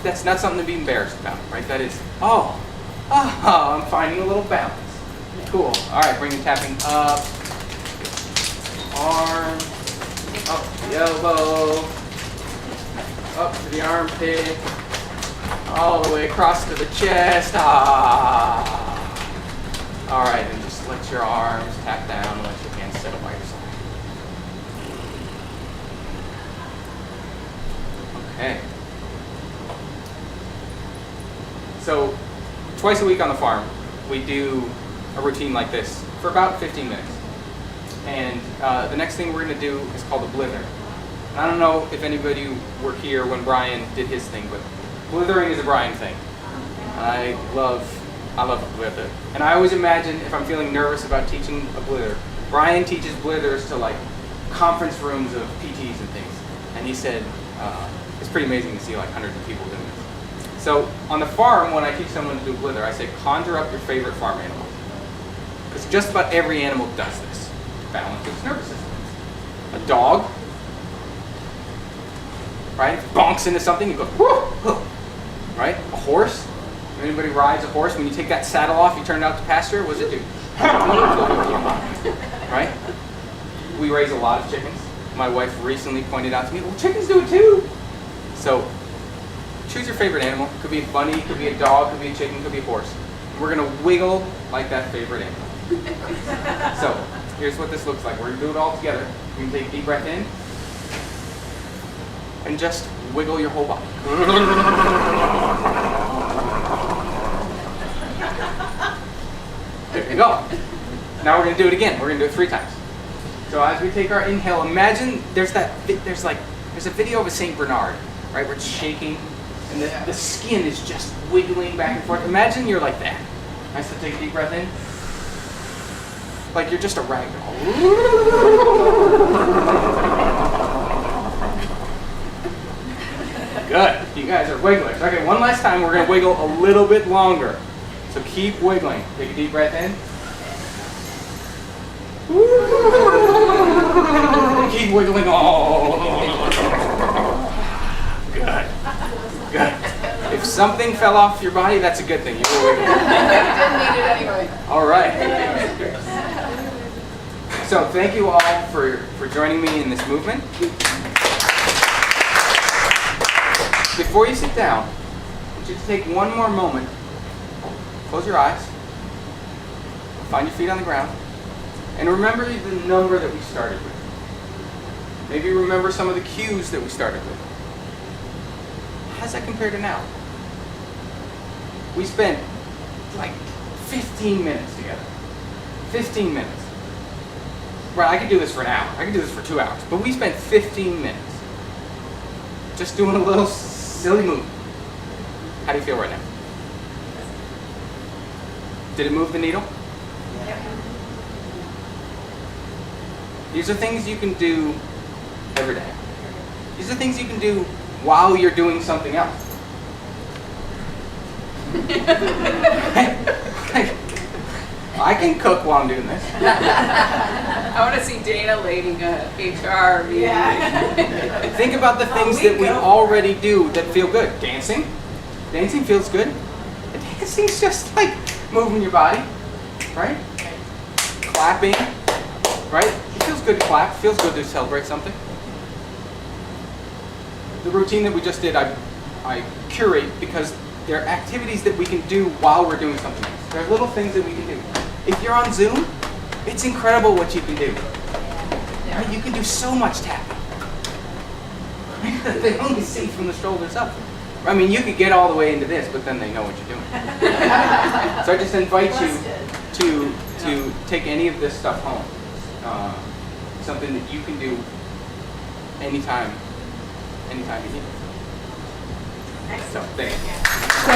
Speaker 3: that's not something to be embarrassed about, right? That is, I'm finding a little balance. Cool. All right, bring the tapping up, arm, up to the elbow, up to the armpit, all the way across to the chest. All right, and just let your arms tap down and let your hands settle by your side. Okay. So, twice a week on the farm, we do a routine like this for about 15 minutes. And the next thing we're going to do is called a blither. And I don't know if anybody were here when Brian did his thing, but blithering is a Brian thing. I love a blither. And I always imagine if I'm feeling nervous about teaching a blither, Brian teaches blithers to like conference rooms of PTs and things. And he said, it's pretty amazing to see like hundreds of people doing this. So on the farm, when I teach someone to do blither, I say conjure up your favorite farm animal. Because just about every animal does this to balance its nervous system. A dog, right, bonks into something, you go, whoo, right? A horse, if anybody rides a horse, when you take that saddle off, you turn it out to pasture, what does it do? Right? We raise a lot of chickens. My wife recently pointed out to me, well, chickens do it too. So choose your favorite animal. Could be a bunny, could be a dog, could be a chicken, could be a horse. We're going to wiggle like that favorite animal. So here's what this looks like. We're going to do it all together. You can take a deep breath in and just wiggle your whole body. There you go. Now we're going to do it again. We're going to do it 3 times. So as we take our inhale, imagine there's a video of a Saint Bernard, right, where it's shaking and the skin is just wiggling back and forth. Imagine you're like that. Nice to take a deep breath in. Like you're just a rag doll. Good. You guys are wigglers. Okay, one last time. We're going to wiggle a little bit longer. So keep wiggling. Take a deep breath in. Keep wiggling. Good. Good. If something fell off your body, that's a good thing. You were wiggling.
Speaker 1: Didn't need it anyway.
Speaker 3: All right. So thank you all for joining me in this movement. Before you sit down, I want you to take one more moment. Close your eyes. Find your feet on the ground. And remember the number that we started with. Maybe remember some of the cues that we started with. How does that compare to now? We spent like 15 minutes together. 15 minutes. Right, I could do this for an hour. I could do this for 2 hours. But we spent 15 minutes just doing a little silly move. How do you feel right now? Did it move the needle?
Speaker 2: Yep.
Speaker 3: These are things you can do every day. These are things you can do while you're doing something else. I can cook while I'm doing this.
Speaker 1: I want to see Dana leading a HR meeting.
Speaker 2: Yeah.
Speaker 3: Think about the things that we already do that feel good. Dancing. Dancing feels good. And dancing's just like moving your body, right? Clapping, right? It feels good to clap. It feels good to celebrate something. The routine that we just did, I curate because they're activities that we can do while we're doing something else. There are little things that we can do. If you're on Zoom, it's incredible what you can do. Right? You can do so much tapping. They only see from the shoulders up. I mean, you could get all the way into this, but then they know what you're doing. So I just invite you to take any of this stuff home. Something that you can do anytime you need it. So, thanks.
Speaker 1: So,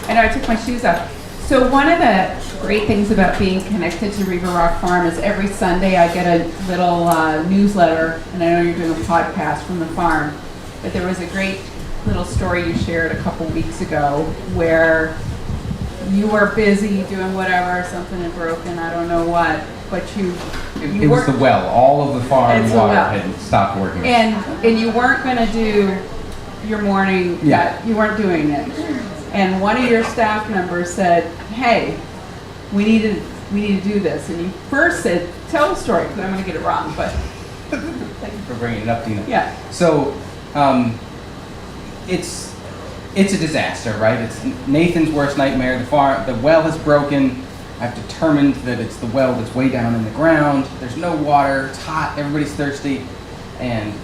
Speaker 1: I know I took my shoes off. So one of the great things about being connected to River Rock Farm is every Sunday I get a little newsletter, and I know you're doing a podcast from the farm, but there was a great little story you shared a couple weeks ago where you were busy doing whatever, something had broken, I don't know what, but
Speaker 3: it was the well. All of the farm water had stopped working.
Speaker 1: And you weren't going to do your morning, you weren't doing it. And one of your staff members said, hey, we need to do this. And you first said, tell the story, because I'm going to get it wrong, but.
Speaker 3: Thank you for bringing it up, Dina.
Speaker 1: Yeah.
Speaker 3: So, it's a disaster, right? It's Nathan's worst nightmare. The well has broken. I've determined that it's the well that's way down in the ground. There's no water. It's hot. Everybody's thirsty. And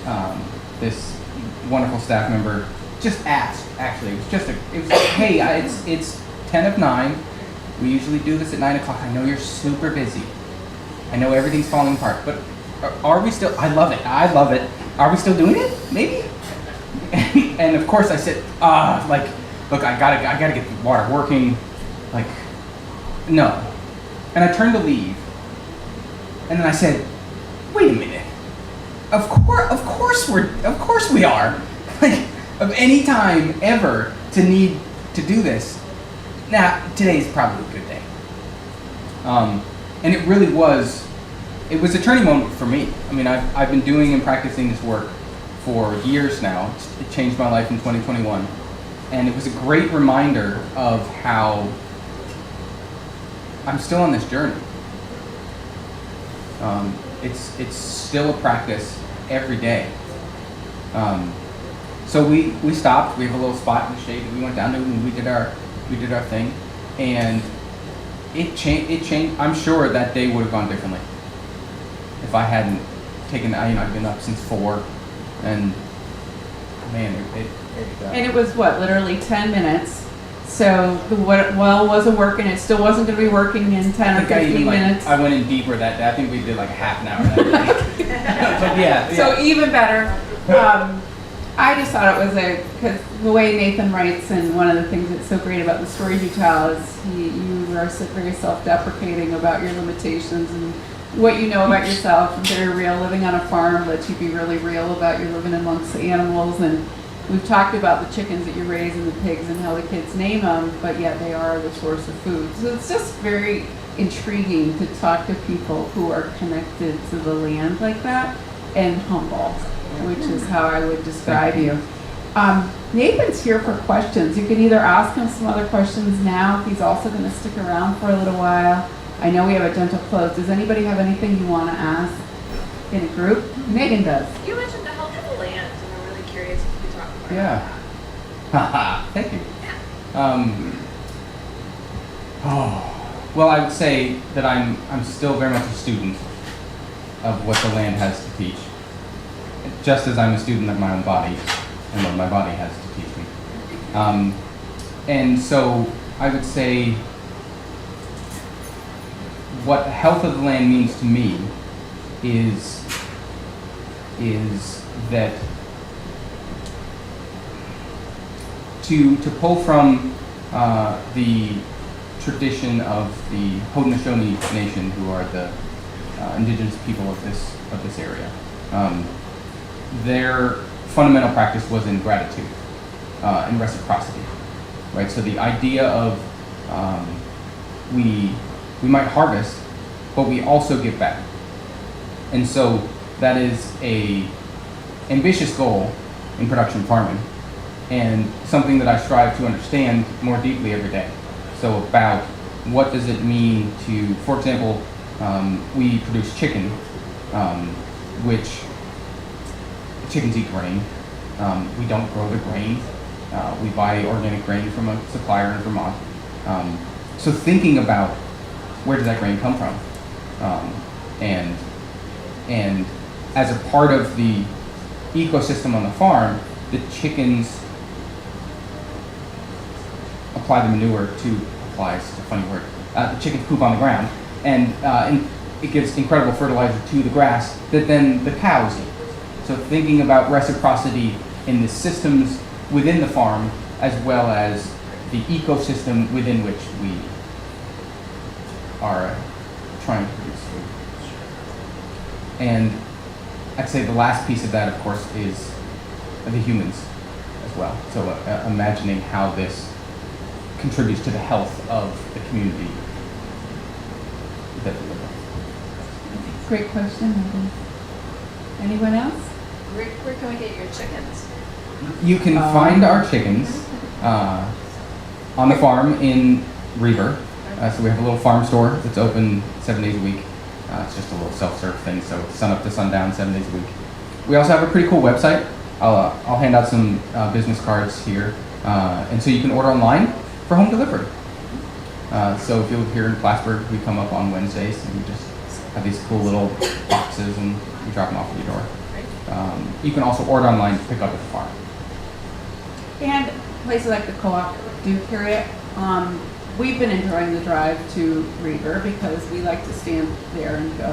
Speaker 3: this wonderful staff member just asked. Actually, it was like, hey, it's 10 of 9. We usually do this at 9 o'clock. I know you're super busy. I know everything's falling apart, but are we still, I love it, are we still doing it? Maybe? And of course I said, look, I gotta get the water working, like, no. And I turned to leave, and then I said, wait a minute, of course we are. Like, of any time ever to need to do this. Now, today's probably a good day. And it really was, it was a turning moment for me. I mean, I've been doing and practicing this work for years now. It changed my life in 2021. And it was a great reminder of how I'm still on this journey. It's still a practice every day. So we stopped. We have a little spot in the shade that we went down to, and we did our thing, and it changed. I'm sure that day would have gone differently if I hadn't taken. I've been up since 4, and man,
Speaker 1: And it was what, literally 10 minutes. So the well wasn't working. It still wasn't going to be working in 10 or 15 minutes.
Speaker 3: I went in deeper that day. I think we did like half an hour that day. But yeah.
Speaker 1: So even better. I just thought it was because the way Nathan writes, and one of the things that's so great about the stories you tell is you are so very self-deprecating about your limitations and what you know about yourself, and very real. Living on a farm lets you be really real about your living amongst the animals, and we've talked about the chickens that you raise and the pigs and how the kids name them, but yet they are the source of food. So it's just very intriguing to talk to people who are connected to the land like that and humble, which is how I would describe you. Nathan's here for questions. You can either ask him some other questions now, if he's also going to stick around for a little while. I know we have a gentle close. Does anybody have anything you want to ask in a group? Megan does.
Speaker 2: You mentioned the health of the land, and I'm really curious if you could talk about
Speaker 3: Yeah. Haha, thank you. Well, I would say that I'm still very much a student of what the land has to teach, just as I'm a student of my own body and what my body has to teach me. And so I would say what health of the land means to me is that to pull from the tradition of the Haudenosaunee Nation, who are the indigenous people of this area. Their fundamental practice was in gratitude and reciprocity, right? So the idea of we might harvest, but we also give back, and so that is a ambitious goal in production farming, and something that I strive to understand more deeply every day. So about what does it mean to, for example, we produce chicken, which chickens eat grain. We don't grow the grain. We buy organic grain from a supplier in Vermont. So thinking about where does that grain come from, and as a part of the ecosystem on the farm, the chickens apply the manure to, applies, it's a funny word, the chickens poop on the ground, and it gives incredible fertilizer to the grass that then the cows eat. So thinking about reciprocity in the systems within the farm, as well as the ecosystem within which we are trying to produce food. And I'd say the last piece of that, of course, is the humans as well. So imagining how this contributes to the health of the community that we live in.
Speaker 1: Great question. Anyone else?
Speaker 2: Where can we get your chickens?
Speaker 3: You can find our chickens on the farm in Reber. So we have a little farm store that's open 7 days a week. It's just a little self-serve thing, so sun up to sundown, 7 days a week. We also have a pretty cool website. I'll hand out some business cards here, and so you can order online for home delivery. So if you live here in Plattsburgh, we come up on Wednesdays, and we just have these cool little boxes, and we drop them off at your door. You can also order online to pick up at the farm.
Speaker 1: And places like the co-op do carry it. we've been enjoying the drive to Reaver because we like to stand there and go,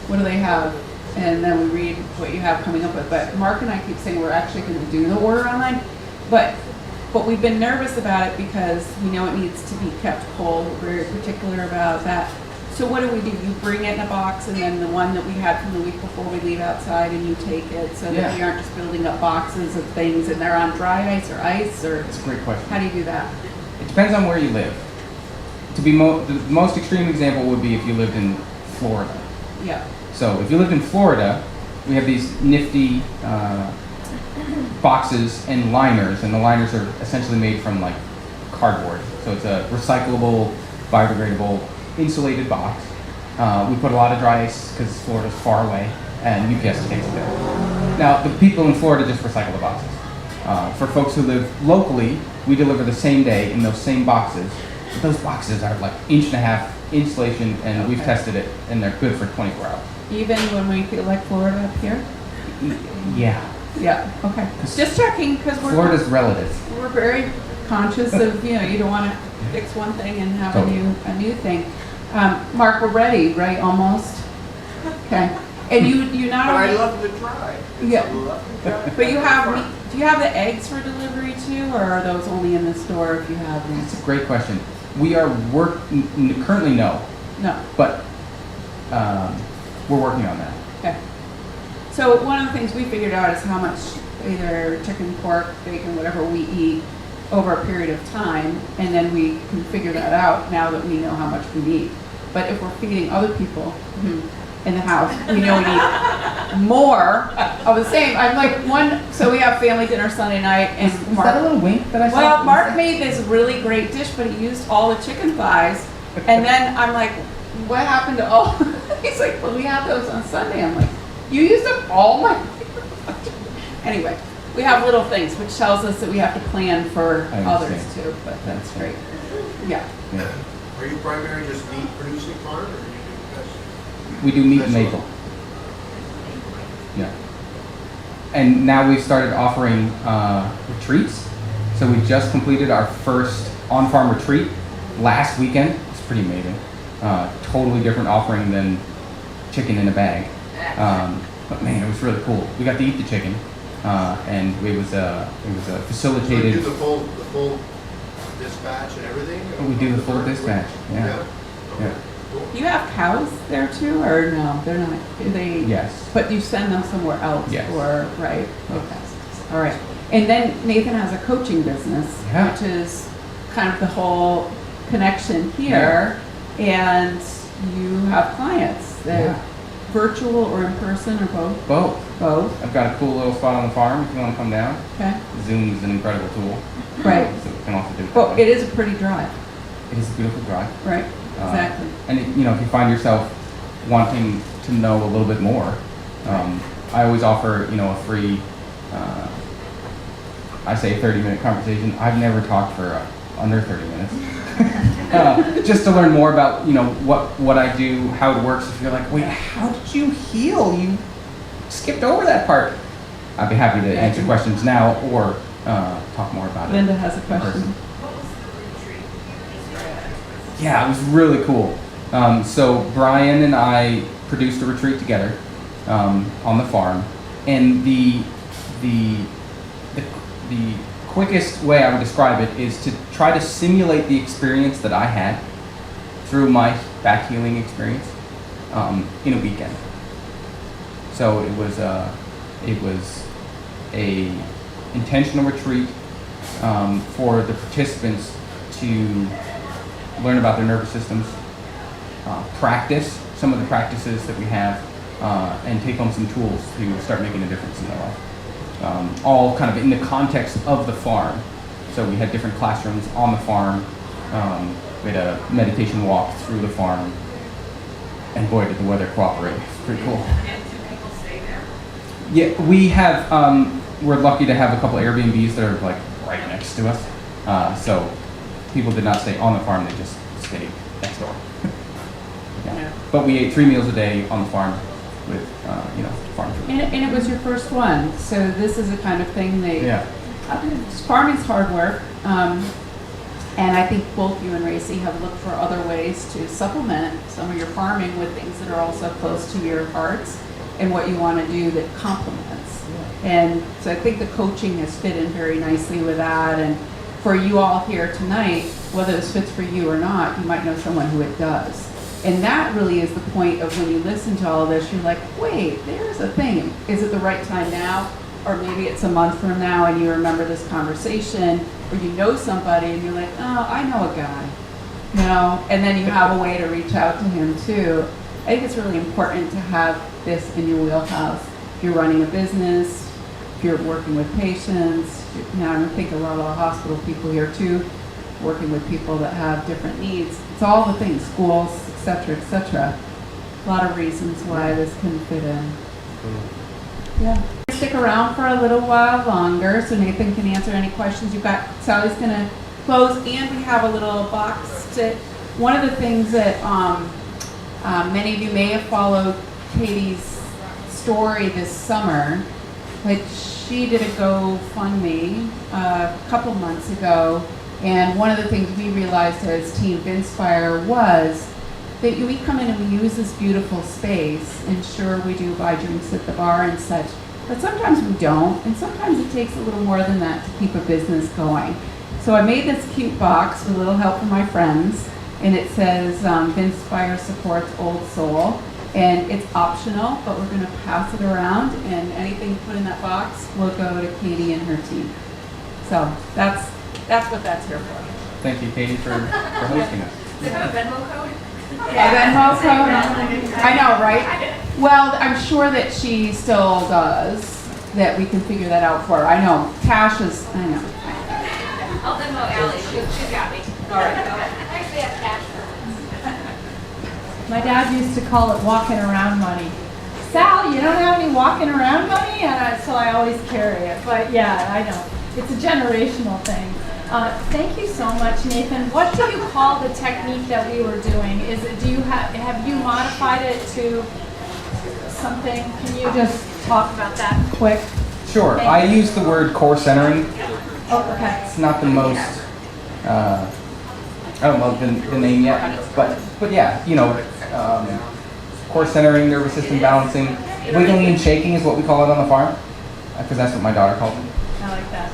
Speaker 1: what do they have? And then we read what you have coming up with. But Mark and I keep saying we're actually going to do the order online, but we've been nervous about it because we know it needs to be kept cold. We're very particular about that. So what do? You bring it in a box, and then the one that we had from the week before we leave outside, and you take it, so that we aren't just building up boxes of things, and they're on dry ice or ice, or
Speaker 3: That's a great question.
Speaker 1: how do you do that?
Speaker 3: It depends on where you live. To be the most extreme example would be if you lived in Florida.
Speaker 1: Yeah.
Speaker 3: So if you lived in Florida, we have these nifty boxes and liners, and the liners are essentially made from like cardboard. So it's a recyclable, biodegradable, insulated box. We put a lot of dry ice because Florida's far away, and UPS takes it there. Now, the people in Florida just recycle the boxes. For folks who live locally, we deliver the same day in those same boxes. But those boxes are like 1.5 inch insulation, and we've tested it, and they're good for 24 hours.
Speaker 1: Even when we feel like Florida up here?
Speaker 3: Yeah.
Speaker 1: Yeah, okay. Just checking, because
Speaker 3: Florida's relative.
Speaker 1: we're very conscious of, you don't want to fix one thing and have a new thing. Mark, we're ready, right, almost? Okay. And you not
Speaker 4: But
Speaker 1: only...
Speaker 4: I love the drive.
Speaker 1: Yeah.
Speaker 4: But
Speaker 1: But you have, do you have the eggs for delivery too, or are those only in the store if you have them?
Speaker 3: That's a great question. We are currently no, but we're working on that.
Speaker 1: Okay. So one of the things we figured out is how much either chicken, pork, bacon, whatever we eat over a period of time, and then we can figure that out now that we know how much we need. But if we're feeding other people in the house, we know we need more of the same. I'm like so we have family dinner Sunday night, and
Speaker 3: Is that a little wink that I saw?
Speaker 1: well, Mark made this really great dish, but he used all the chicken thighs, and then I'm like, what happened to all? He's like, well, we have those on Sunday. I'm like, you used up all my. Anyway, we have little things, which tells us that we have to plan for others too. But that's great. Yeah.
Speaker 4: Are you primarily just meat producing farm, or do you do vegetable?
Speaker 3: We do meat and maple. Yeah. And now we've started offering retreats. So we just completed our first on-farm retreat last weekend. It's pretty amazing. Totally different offering than chicken in a bag. But man, it was really cool. We got to eat the chicken, and it was a facilitated.
Speaker 4: So you do the full dispatch and everything?
Speaker 3: We do the full dispatch. Yeah.
Speaker 4: Okay. Cool.
Speaker 1: You have cows there too, or no? They're not. Do they?
Speaker 3: Yes.
Speaker 1: But you send them somewhere else,
Speaker 3: Yes.
Speaker 1: or right? Okay. All right. And then Nathan has a coaching business, which is kind of the whole connection here. And you have clients that virtual or in person or both?
Speaker 3: Both. I've got a cool little spot on the farm if you want to come down.
Speaker 1: Okay.
Speaker 3: Zoom is an incredible tool.
Speaker 1: Right.
Speaker 3: So we can also do it.
Speaker 1: But it is a pretty drive.
Speaker 3: It is a beautiful drive.
Speaker 1: Right. Exactly.
Speaker 3: And if you find yourself wanting to know a little bit more, I always offer a free, I say 30-minute conversation. I've never talked for under 30 minutes. Just to learn more about what I do, how it works. If you're like, wait, how did you heal? You skipped over that part. I'd be happy to answer questions now or talk more about it.
Speaker 1: Linda has a question.
Speaker 3: Yeah, it was really cool. So Brian and I produced a retreat together on the farm, and the quickest way I would describe it is to try to simulate the experience that I had through my back healing experience in a weekend. So it was a intentional retreat for the participants to learn about their nervous systems, practice some of the practices that we have, and take home some tools to start making a difference in their life. All kind of in the context of the farm. So we had different classrooms on the farm. We had a meditation walk through the farm. And boy, did the weather cooperate. It's pretty cool.
Speaker 5: And do people stay there?
Speaker 3: Yeah, we have, we're lucky to have a couple Airbnbs that are like right next to us. So people did not stay on the farm, they just stayed next door. Yeah. But we ate 3 meals a day on the farm with, farm food.
Speaker 1: And it was your first one, so this is the kind of thing that
Speaker 3: Yeah.
Speaker 1: farming's hard work. And I think both you and Racy have looked for other ways to supplement some of your farming with things that are also close to your hearts and what you want to do that complements. And so I think the coaching has fit in very nicely with that. And for you all here tonight, whether this fits for you or not, you might know someone who it does. And that really is the point of when you listen to all of this, you're like, wait, there's a thing. Is it the right time now? Or maybe it's a month from now and you remember this conversation, or you know somebody and you're like, oh, I know a guy. You know, and then you have a way to reach out to him too. I think it's really important to have this in your wheelhouse. If you're running a business, if you're working with patients, now I think a lot of the hospital people here too, working with people that have different needs. It's all the things, schools, etc., etc. A lot of reasons why this can fit in. Yeah. Stick around for a little while longer so Nathan can answer any questions you've got. Sally's going to close, and we have a little box to. One of the things that many of you may have followed Katie's story this summer, but she did a GoFundMe a couple months ago, and one of the things we realized as Team Vinspire was that we come in and we use this beautiful space, and sure we do buy drinks at the bar and such, but sometimes we don't, and sometimes it takes a little more than that to keep a business going. So I made this cute box with a little help from my friends, and it says Vinspire supports Old Soul, and it's optional, but we're going to pass it around, and anything put in that box will go to Katie and her team. So that's what that's here for.
Speaker 3: Thank you, Katie, for hosting us.
Speaker 2: Is it a Venmo code?
Speaker 1: Venmo code? I know, right? Well, I'm sure that she still does, that we can figure that out for her. I know. Cash is, I know.
Speaker 2: I'll Venmo Allie. She's got me.
Speaker 1: All right.
Speaker 2: I actually have cash for
Speaker 5: My dad used to call it walking around money. Sal, you don't have any walking around money? And so I always carry it. But yeah, I know. It's a generational thing. Thank you so much, Nathan. What do you call the technique that we were doing? Have you modified it to something? Can you just talk about that quick?
Speaker 3: Sure. I use the word core centering.
Speaker 5: Oh, okay.
Speaker 3: It's not the most, I don't love the name yet, but yeah, you know, core centering, nervous system balancing, wiggling and shaking is what we call it on the farm, because that's what my daughter called it.
Speaker 5: I like that.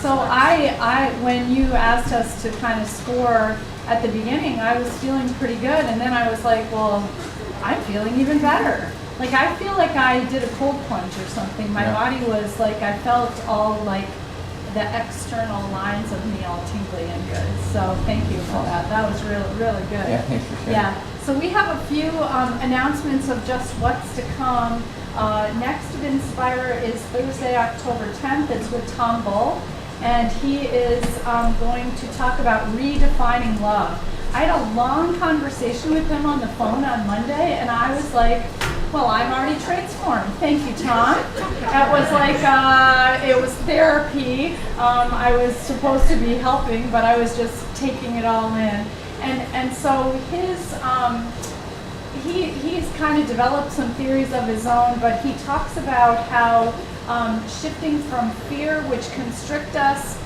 Speaker 5: So I when you asked us to kind of score at the beginning, I was feeling pretty good, and then I was like, well, I'm feeling even better. Like I feel like I did a cold plunge or something. My body was like, I felt all like the external lines of me all tingly and good. So thank you for that. That was really, really good.
Speaker 3: Yeah, thanks for sharing.
Speaker 5: Yeah. So we have a few announcements of just what's to come. Next Vinspire is Thursday, October 10th. It's with Tom Bull, and he is going to talk about redefining love. I had a long conversation with him on the phone on Monday, and I was like, well, I'm already transformed. Thank you, Tom. That was like, it was therapy. I was supposed to be helping, but I was just taking it all in. And so he's kind of developed some theories of his own, but he talks about how shifting from fear, which constricts us,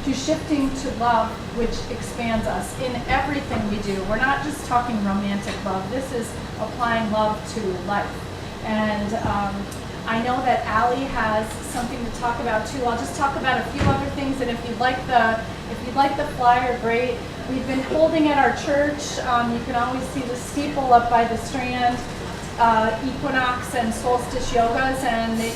Speaker 5: to shifting to love, which expands us in everything we do. We're not just talking romantic love. This is applying love to life. And I know that Allie has something to talk about too. I'll just talk about a few other things, and if you'd like the flyer, great. We've been holding at our church. You can always see the steeple up by the Strand. Equinox and solstice yogas, and the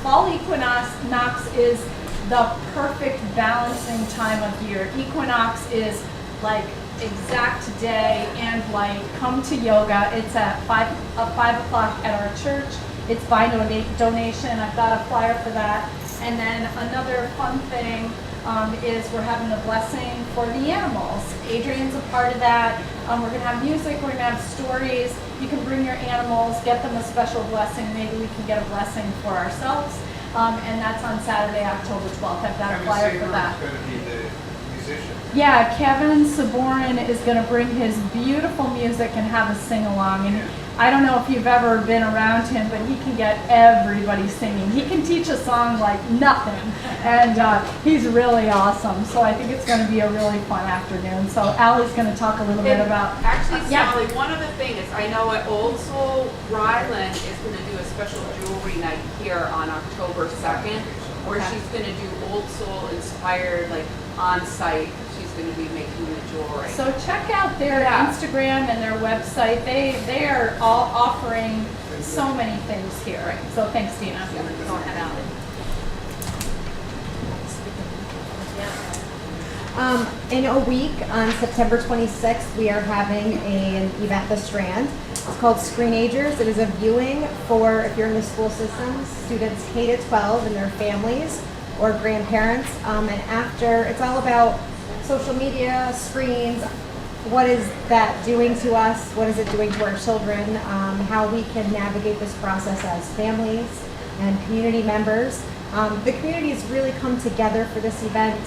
Speaker 5: fall equinox is the perfect balancing time of year. Equinox is like exact day and light. Come to yoga. It's at 5 o'clock at our church. It's by donation. I've got a flyer for that. And then another fun thing is we're having a blessing for the animals. Adrian's a part of that. We're going to have music. We're going to have stories. You can bring your animals, get them a special blessing. Maybe we can get a blessing for ourselves. And that's on Saturday, October 12th. I've got a flyer for that.
Speaker 4: musician.
Speaker 5: Yeah, Kevin Saborin is going to bring his beautiful music and have a sing-along. And I don't know if you've ever been around him, but he can get everybody singing. He can teach a song like nothing, and he's really awesome. So I think it's going to be a really fun afternoon. So Allie's going to talk a little bit about...
Speaker 6: Actually,
Speaker 5: Yeah.
Speaker 6: Sally, one of the things, I know at Old Soul, Ryland is going to do a special jewelry night here on October 2nd, where
Speaker 5: Okay.
Speaker 6: she's going to do Old Soul inspired, like on-site. She's going to be making the jewelry.
Speaker 5: So check out their
Speaker 6: Yeah.
Speaker 5: Instagram and their website. They are all offering so many things here. So thanks, Dina.
Speaker 6: Go ahead, Allie.
Speaker 7: In a week, on September 26th, we are having an event at the Strand. It's called Screenagers. It is a viewing for, if you're in the school systems, students K to 12 and their families or grandparents. And after, it's all about social media, screens, what is that doing to us, what is it doing to our children, how we can navigate this process as families and community members. The community has really come together for this event.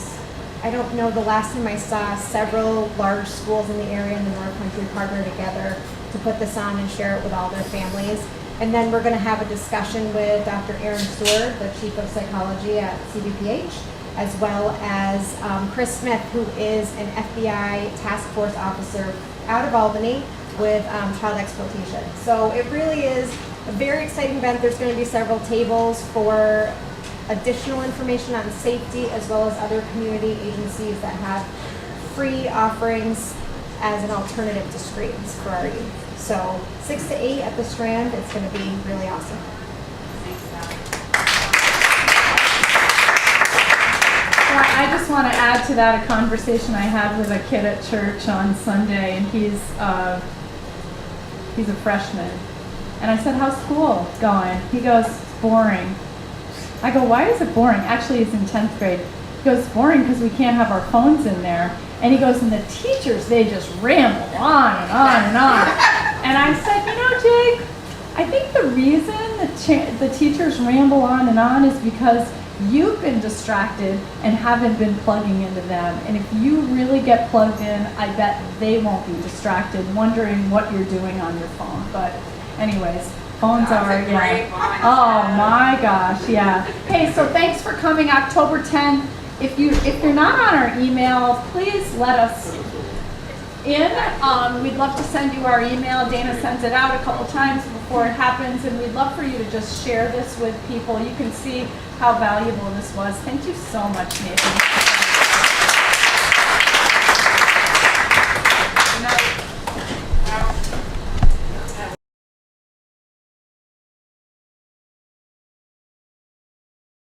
Speaker 7: I don't know the last time I saw several large schools in the area in the North Country partner together to put this on and share it with all their families. And then we're going to have a discussion with Dr. Aaron Stewart, the Chief of Psychology at CBPH, as well as Chris Smith, who is an FBI task force officer out of Albany with child exploitation. So it really is a very exciting event. There's going to be several tables for additional information on safety, as well as other community agencies that have free offerings as an alternative to screens for our youth. So 6 to 8 at the Strand, it's going to be really awesome.
Speaker 5: Well, I just want to add to that a conversation I had with a kid at church on Sunday, and he's a freshman. And I said, "How's school going?" He goes, "It's boring." I go, "Why is it boring?" Actually, he's in 10th grade. He goes, "It's boring because we can't have our phones in there." And he goes, "And the teachers, they just ramble on and on and on." And I said, "You know, Jake, I think the reason the teachers ramble on and on is because you've been distracted and haven't been plugging into them. And if you really get plugged in, I bet they won't be distracted, wondering what you're doing on your phone." But anyways, phones
Speaker 6: That was
Speaker 5: are,
Speaker 6: a great
Speaker 5: yeah.
Speaker 6: line.
Speaker 5: Oh my gosh, yeah. Hey, so thanks for coming October 10th. If you're not on our email, please let us in. We'd love to send you our email. Dana sends it out a couple times before it happens, and we'd love for you to just share this with people. You can see how valuable this was. Thank you so much, Nathan.